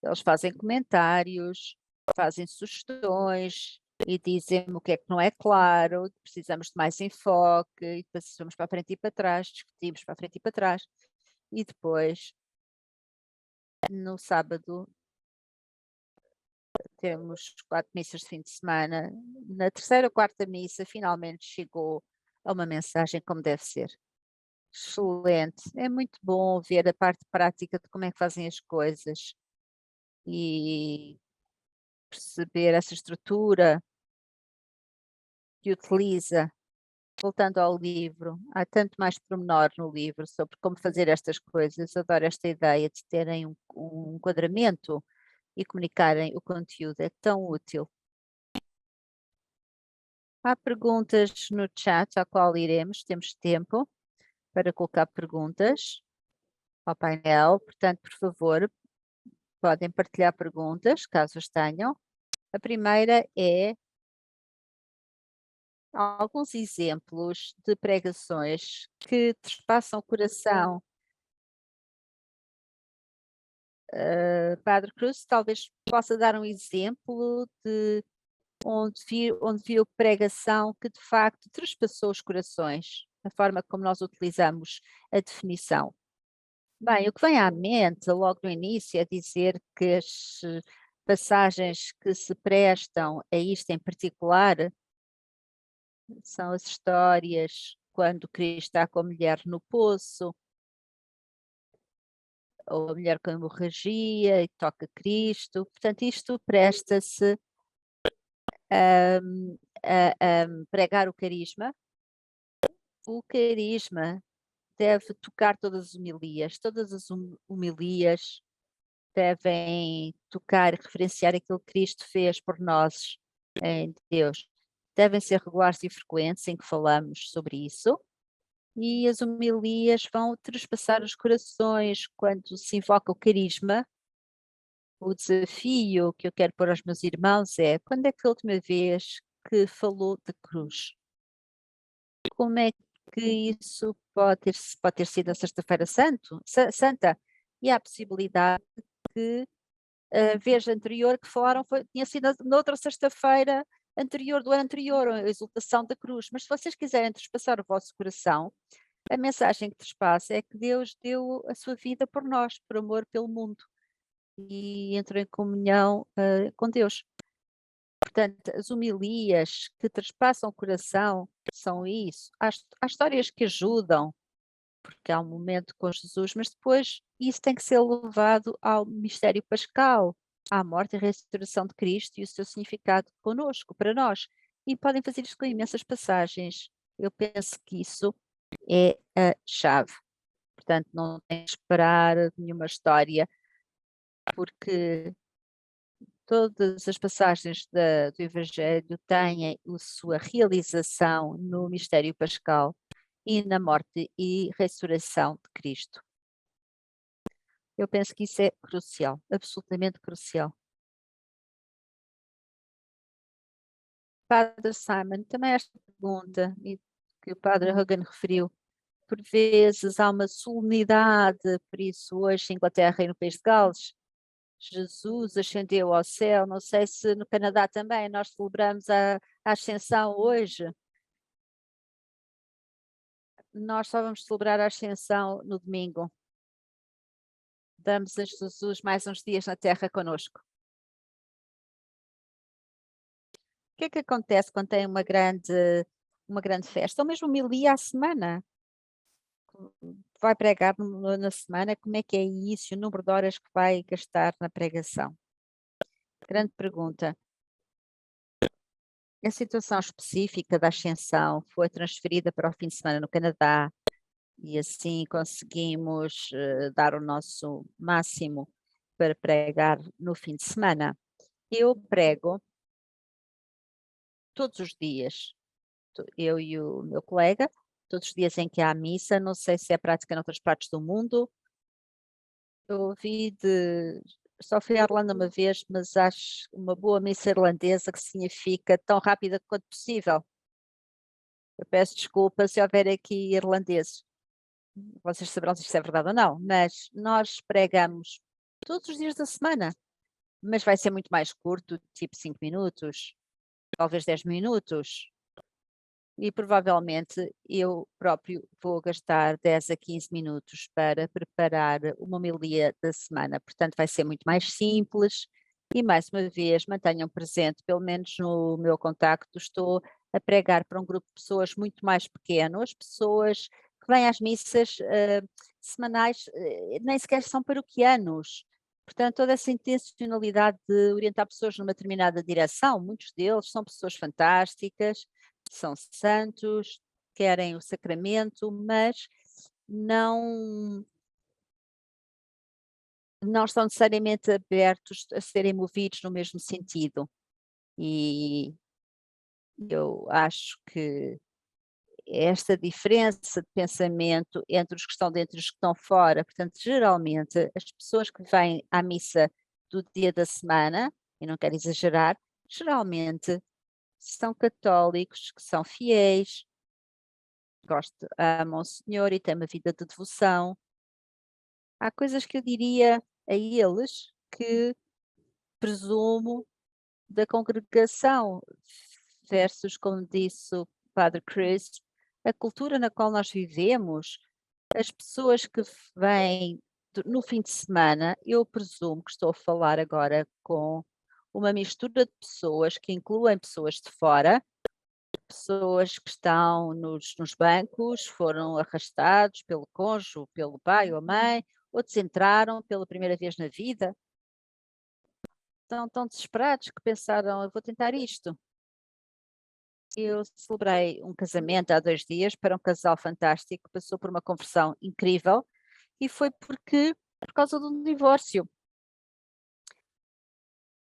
Eles fazem comentários, fazem sugestões e dizem-me o que é que não é claro, precisamos de mais enfoque, e depois vamos para a frente e para trás, discutimos para a frente e para trás. E depois, no sábado, temos 4 missas de fim de semana. Na terceira ou quarta missa, finalmente chegou a uma mensagem como deve ser. Excelente. É muito bom ver a parte prática de como é que fazem as coisas e perceber essa estrutura que utiliza. Voltando ao livro, há tanto mais pormenor no livro sobre como fazer estas coisas. Adoro esta ideia de terem um enquadramento e comunicarem o conteúdo, é tão útil. Há perguntas no chat ao qual iremos, temos tempo para colocar perguntas ao painel, portanto, por favor, podem partilhar perguntas, caso as tenham. A primeira é alguns exemplos de pregações que trespassam o coração Padre Cruz, talvez possa dar um exemplo de onde viu pregação que de facto trespassou os corações, a forma como nós utilizamos a definição. Bem, o que vem à mente logo no início é dizer que as passagens que se prestam a isto em particular são as histórias quando Cristo está com a mulher no poço, ou a mulher com hemorragia e toca Cristo. Portanto, isto presta-se a pregar o carisma. O carisma deve tocar todas as homilias devem tocar e referenciar aquilo que Cristo fez por nós em Deus. Devem ser regulares e frequentes em que falamos sobre isso. E as homilias vão trespassar os corações quando se invoca o carisma. O desafio que eu quero pôr aos meus irmãos é: quando é que foi a última vez que falou de cruz? Como é que isso pode ter sido a Sexta-feira Santa? E há a possibilidade que a vez anterior que falaram tinha sido noutra sexta-feira anterior, do ano anterior, a exaltação da cruz. Mas se vocês quiserem trespassar o vosso coração, a mensagem que trespassa é que Deus deu a sua vida por nós, por amor pelo mundo, e entrou em comunhão com Deus. Portanto, as homilias que trespassam o coração são isso. Há histórias que ajudam, porque há um momento com Jesus, mas depois isso tem que ser levado ao mistério pascal, à morte e ressurreição de Cristo e o seu significado conosco, para nós. E podem fazer isso com imensas passagens. Eu penso que isso é a chave. Portanto, não tem que esperar nenhuma história, porque todas as passagens do Evangelho têm a sua realização no mistério pascal e na morte e ressurreição de Cristo. Eu penso que isso é crucial, absolutamente crucial. Padre Simon, também esta pergunta e que o Padre Hogan referiu, por vezes há uma solenidade, por isso hoje em Inglaterra e no País de Gales, Jesus ascendeu ao céu, não sei se no Canadá também, nós celebramos a Ascensão hoje. Nós só vamos celebrar a Ascensão no domingo. Damos a Jesus mais uns dias na Terra conosco. O que é que acontece quando tem uma grande festa? Ou mesmo homilia à semana? Vai pregar na semana, como é que é isso? O número de horas que vai gastar na pregação? Grande pergunta. A situação específica da Ascensão foi transferida para o fim de semana no Canadá e assim conseguimos dar o nosso máximo para pregar no fim de semana. Eu prego todos os dias, eu e o meu colega, todos os dias em que há missa, não sei se é prática em outras partes do mundo. Eu só fui à Irlanda uma vez, mas acho uma boa missa irlandesa que significa tão rápida quanto possível. Eu peço desculpa se houver aqui irlandeses. Vocês saberão se isto é verdade ou não, mas nós pregamos todos os dias da semana, mas vai ser muito mais curto, tipo 5 minutos, talvez 10 minutos. E provavelmente eu próprio vou gastar 10 a 15 minutos para preparar uma homilia da semana. Portanto, vai ser muito mais simples e, mais uma vez, mantenham presente, pelo menos no meu contacto, estou a pregar para um grupo de pessoas muito mais pequeno, as pessoas que vêm às missas semanais, nem sequer são paroquianos. Portanto, toda essa intencionalidade de orientar pessoas numa determinada direção, muitos deles são pessoas fantásticas, são santos, querem o sacramento, mas não, não estão necessariamente abertos a serem movidos no mesmo sentido. E eu acho que esta diferença de pensamento entre os que estão dentro e os que estão fora, portanto, geralmente as pessoas que vêm à missa do dia da semana, e não quero exagerar, geralmente são católicos, que são fiéis, amam o Senhor e têm uma vida de devoção. Há coisas que eu diria a eles que presumo da congregação versus, como disse o Padre Chris, a cultura na qual nós vivemos, as pessoas que vêm no fim de semana, eu presumo que estou a falar agora com uma mistura de pessoas que incluem pessoas de fora, pessoas que estão nos bancos, foram arrastados pelo cônjuge, pelo pai ou mãe, outros entraram pela primeira vez na vida, estão tão desesperados que pensaram, eu vou tentar isto. Eu celebrei um casamento há 2 dias para um casal fantástico, que passou por uma conversão incrível, e foi por causa de um divórcio.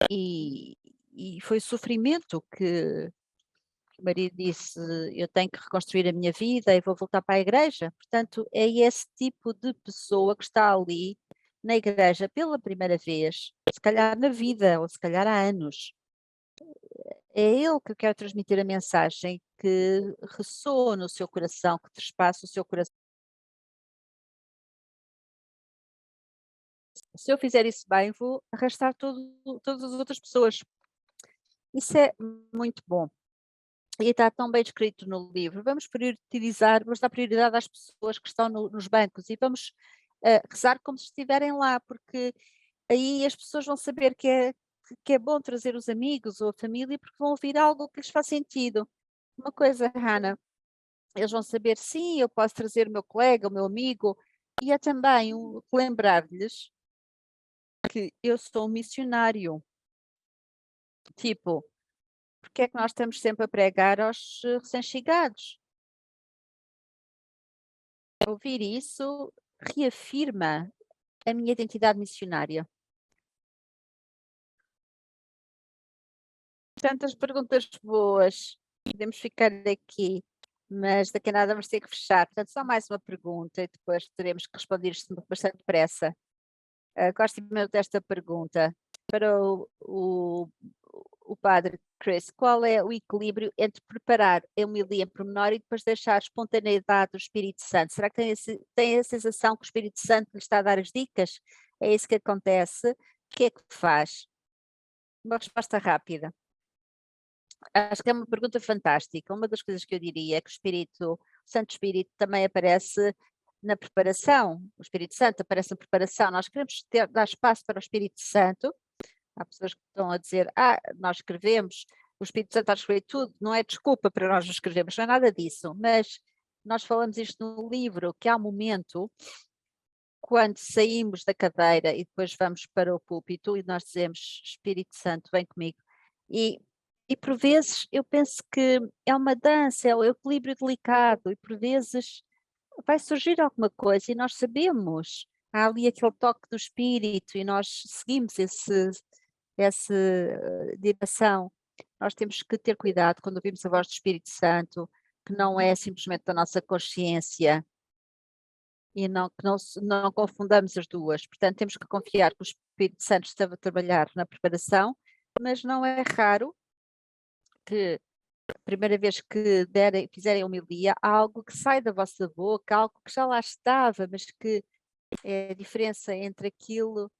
E foi sofrimento que o marido disse: "Eu tenho que reconstruir a minha vida e vou voltar para a igreja". Portanto, é esse tipo de pessoa que está ali na igreja pela primeira vez, se calhar na vida ou se calhar há anos. É ele que eu quero transmitir a mensagem que ressoa no seu coração, que trespassa o seu coração. Se eu fizer isso bem, vou arrastar todas as outras pessoas. Isso é muito bom. E está tão bem escrito no livro. Vamos dar prioridade às pessoas que estão nos bancos e vamos rezar como se estiverem lá, porque aí as pessoas vão saber que é bom trazer os amigos ou a família, porque vão ouvir algo que lhes faz sentido. Uma coisa, Hannah, eles vão saber, sim, eu posso trazer o meu colega, o meu amigo, e é também lembrar-lhes que eu sou um missionário. Tipo, porque é que nós estamos sempre a pregar aos recém-chegados? Ouvir isso reafirma a minha identidade missionária. Tantas perguntas boas, podemos ficar aqui, mas daqui a nada vamos ter que fechar. Portanto, só mais uma pergunta e depois teremos que responder isto bastante depressa. Gosto imenso desta pergunta. Para o padre Chris, qual é o equilíbrio entre preparar a homilia em pormenor e depois deixar a espontaneidade do Espírito Santo? Será que tem a sensação que o Espírito Santo lhe está a dar as dicas? É isso que acontece? O que é que faz? Uma resposta rápida. Acho que é uma pergunta fantástica. Uma das coisas que eu diria é que o Santo Espírito também aparece na preparação. O Espírito Santo aparece na preparação. Nós queremos dar espaço para o Espírito Santo. Há pessoas que estão a dizer, nós escrevemos, o Espírito Santo está a escrever tudo, não é desculpa para nós escrevermos, não é nada disso, mas nós falamos isto no livro, que há um momento, quando saímos da cadeira e depois vamos para o púlpito e nós dizemos, Espírito Santo, vem comigo, e, e por vezes eu penso que é uma dança, é o equilíbrio delicado, e por vezes vai surgir alguma coisa e nós sabemos, há ali aquele toque do Espírito e nós seguimos essa direção. Nós temos que ter cuidado quando ouvimos a voz do Espírito Santo, que não é simplesmente da nossa consciência e não confundamos as duas. Portanto, temos que confiar que o Espírito Santo estava a trabalhar na preparação, mas não é raro que a primeira vez que fizerem homilia, há algo que sai da vossa boca, algo que já lá estava, mas que é a diferença entre aquilo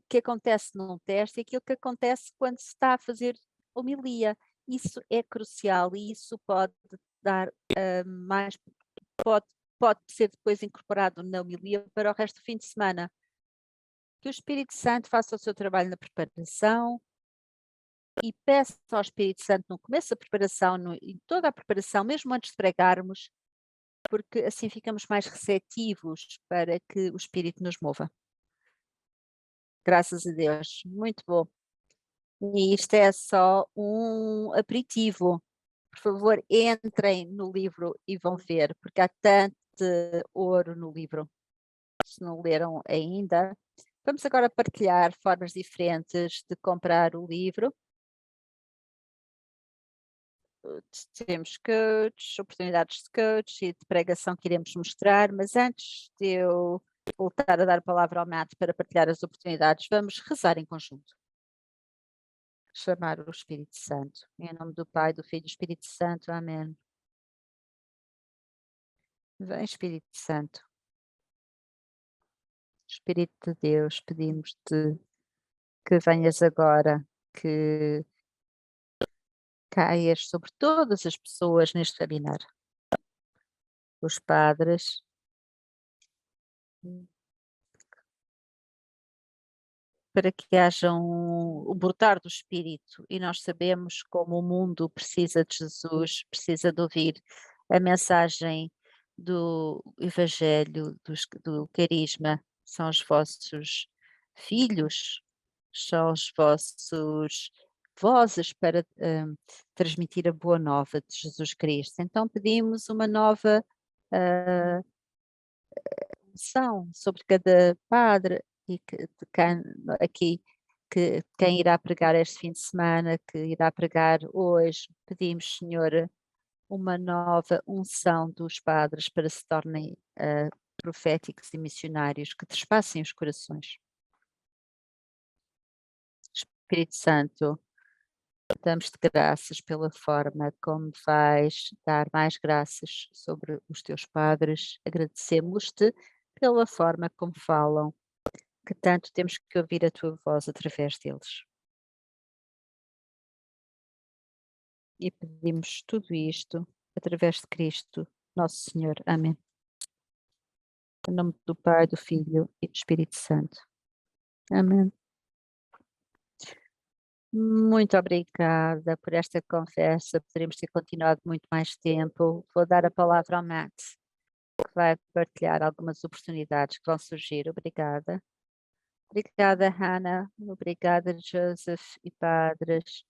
que acontece num teste e aquilo que acontece quando se está a fazer homilia. Isso é crucial e isso pode dar mais, pode, pode ser depois incorporado na homilia para o resto do fim de semana. Que o Espírito Santo faça o seu trabalho na preparação e peça ao Espírito Santo no começo da preparação, em toda a preparação, mesmo antes de pregarmos, porque assim ficamos mais receptivos para que o Espírito nos mova. Graças a Deus, muito bom. E isto é só um aperitivo. Por favor, entrem no livro e vão ver, porque há tanto ouro no livro. Se não leram ainda. Vamos agora partilhar formas diferentes de comprar o livro. Temos coach, oportunidades de coach e de pregação que iremos mostrar, mas antes de eu voltar a dar a palavra ao Matt para partilhar as oportunidades, vamos rezar em conjunto. Chamar o Espírito Santo. Em nome do Pai, do Filho e do Espírito Santo. Amém. Vem, Espírito Santo. Espírito de Deus, pedimos-te que venhas agora, que caias sobre todas as pessoas neste webinar. Os padres, para que haja o brotar do Espírito, e nós sabemos como o mundo precisa de Jesus, precisa de ouvir a mensagem do Evangelho, do carisma, são os vossos filhos, são os vossos vozes para transmitir a boa nova de Jesus Cristo. Então pedimos uma nova unção sobre cada padre e de quem, aqui que quem irá pregar este fim de semana, que irá pregar hoje, pedimos, Senhor, uma nova unção dos padres para se tornem proféticos e missionários que trespassem os corações. Espírito Santo, damos-te graças pela forma como vais dar mais graças sobre os teus padres. Agradecemos-te pela forma como falam, que tanto temos que ouvir a tua voz através deles. E pedimos tudo isto através de Cristo, nosso Senhor. Amém. Em nome do Pai, do Filho e do Espírito Santo. Amém. Muito obrigada por esta conversa. Poderíamos ter continuado muito mais tempo. Vou dar a palavra ao Matt, que vai partilhar algumas oportunidades que vão surgir. Obrigada. Obrigada, Hannah. Obrigada, Joseph e padres.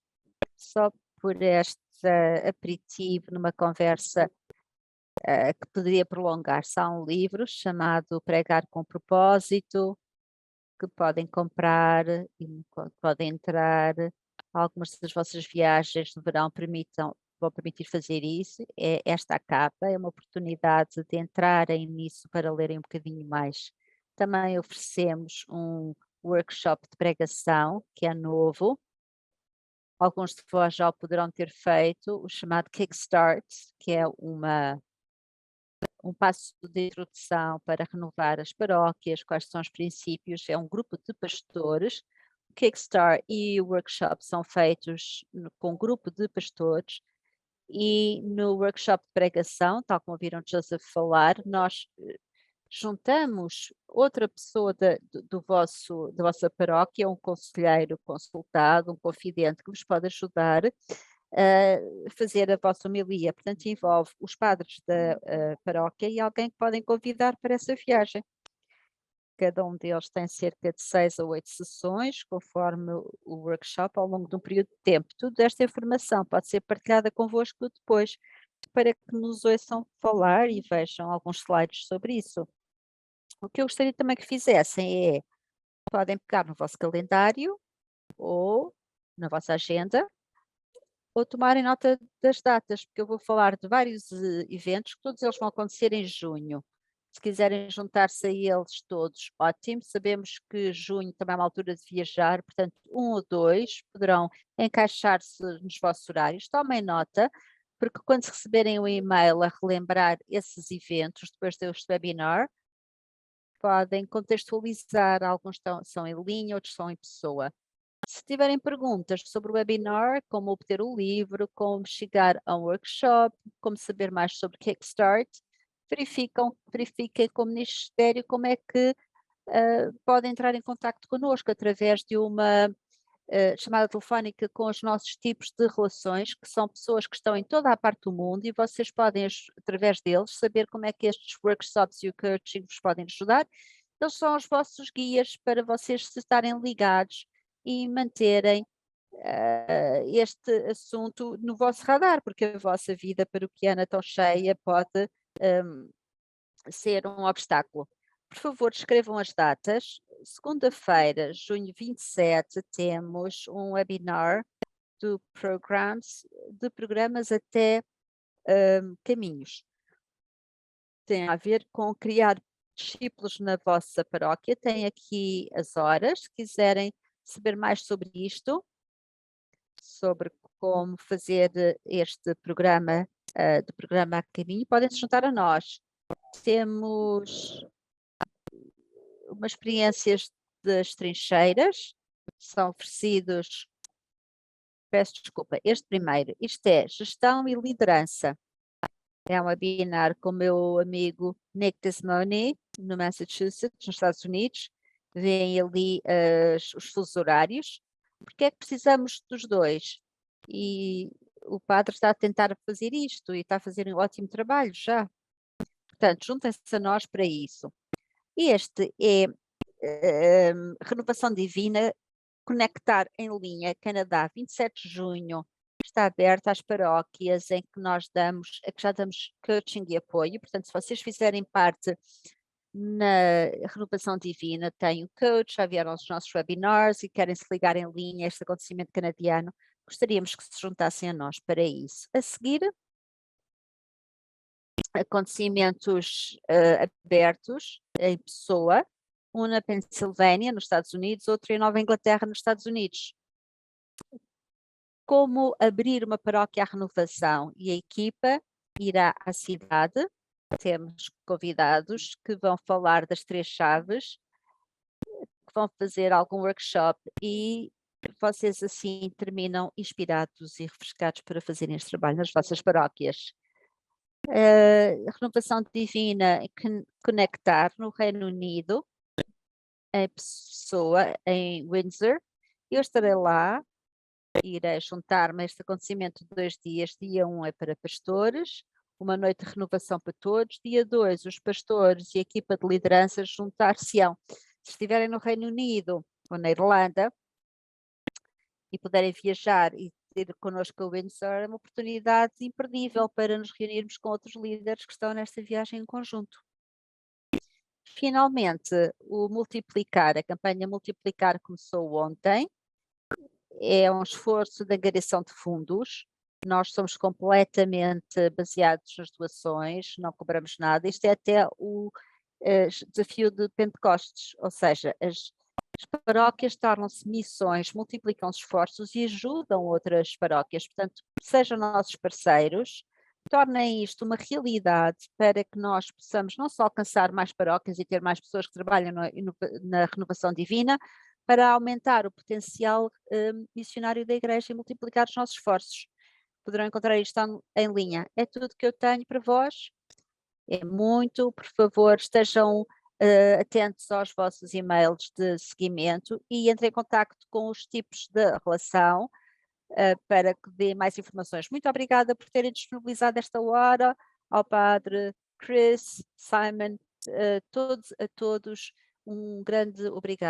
Só por este aperitivo numa conversa que poderia prolongar-se. Há um livro chamado Pregar com Propósito, que podem comprar e podem entrar. Algumas das vossas viagens no verão vão permitir fazer isso. É esta a capa, é uma oportunidade de entrarem nisso para lerem um bocadinho mais. Também oferecemos um workshop de pregação, que é novo. Alguns de vós já o poderão ter feito, o chamado Kickstart, que é um passo de introdução para renovar as paróquias, quais são os princípios, é um grupo de pastores. O Kickstart e o workshop são feitos com um grupo de pastores, e no workshop de pregação, tal como ouviram Joseph falar, nós juntamos outra pessoa da vossa paróquia, um conselheiro consultado, um confidente que vos pode ajudar a fazer a vossa homilia. Portanto, envolve os padres da paróquia e alguém que podem convidar para essa viagem. Cada um deles tem cerca de 6 a 8 sessões, conforme o workshop, ao longo de um período de tempo. Toda esta informação pode ser partilhada convosco depois, para que nos ouçam falar e vejam alguns slides sobre isso. O que eu gostaria também que fizessem é, podem pegar no vosso calendário ou na vossa agenda, ou tomarem nota das datas, porque eu vou falar de vários eventos, que todos eles vão acontecer em junho. Se quiserem juntar-se a eles todos, ótimo. Sabemos que junho também é uma altura de viajar, portanto, 1 ou 2 poderão encaixar-se nos vossos horários. Tomem nota, porque quando receberem um e-mail a relembrar esses eventos, depois deste webinar, podem contextualizar, alguns são em linha, outros são em pessoa. Se tiverem perguntas sobre o webinar, como obter o livro, como chegar a um workshop, como saber mais sobre Kickstart, verifiquem como ministério como é que podem entrar em contato connosco através de uma chamada telefónica com os nossos tipos de relações, que são pessoas que estão em toda a parte do mundo, e vocês podem, através deles, saber como é que estes workshops e o coaching vos podem ajudar. Eles são os vossos guias para vocês se estarem ligados e manterem este assunto no vosso radar, porque a vossa vida paroquiana tão cheia pode ser um obstáculo. Por favor, escrevam as datas. Segunda-feira, junho 27, temos um webinar de programas até caminhos. Tem a ver com criar discípulos na vossa paróquia. Tem aqui as horas, se quiserem saber mais sobre isto, sobre como fazer este programa, do programa a caminho, podem se juntar a nós. Temos umas experiências das trincheiras, são oferecidos, peço desculpa, este primeiro, isto é gestão e liderança. É um webinar com o meu amigo Nick Desmone, no Massachusetts, nos Estados Unidos. Vêem ali os fusos horários. Porque é que precisamos dos dois? E o padre está a tentar fazer isto e está a fazer um ótimo trabalho já. Portanto, juntem-se a nós para isso. Este é Renovação Divina, Conectar em Linha, Canadá, 27 de junho. Está aberto às paróquias em que nós damos, que já damos coaching e apoio. Portanto, se vocês fizerem parte na Renovação Divina, tem o coach, já vieram os nossos webinars e querem se ligar em linha a este acontecimento canadiano, gostaríamos que se juntassem a nós para isso. A seguir, acontecimentos abertos em pessoa, um na Pensilvânia, nos Estados Unidos, outro em Nova Inglaterra, nos Estados Unidos. Como abrir uma paróquia à renovação, e a equipa irá à cidade, temos convidados que vão falar das 3 chaves, que vão fazer algum workshop e vocês assim terminam inspirados e refrescados para fazerem este trabalho nas vossas paróquias. Renovação Divina, Conectar no Reino Unido, em pessoa, em Windsor. Eu estarei lá, irei juntar-me a este acontecimento de 2 dias. Dia 1 é para pastores, uma noite de renovação para todos. Dia 2, os pastores e a equipa de liderança juntar-se-ão. Se estiverem no Reino Unido ou na Irlanda e puderem viajar e ter connosco a Windsor, é uma oportunidade imperdível para nos reunirmos com outros líderes que estão nesta viagem em conjunto. Finalmente, o Multiplicar, a campanha Multiplicar começou ontem. É um esforço de angariação de fundos. Nós somos completamente baseados nas doações, não cobramos nada. Isto é até o desafio de Pentecostes, ou seja, as paróquias tornam-se missões, multiplicam os esforços e ajudam outras paróquias. Portanto, sejam nossos parceiros, tornem isto uma realidade para que nós possamos não só alcançar mais paróquias e ter mais pessoas que trabalham na renovação divina, para aumentar o potencial missionário da Igreja e multiplicar os nossos esforços. Poderão encontrar isto em linha. É tudo que eu tenho para vós. É muito, por favor, estejam atentos aos vossos e-mails de seguimento e entrem em contacto com os tipos de relação para que dê mais informações. Muito obrigada por terem disponibilizado esta hora, ao Padre Chris, Simon, a todos, um grande obrigado.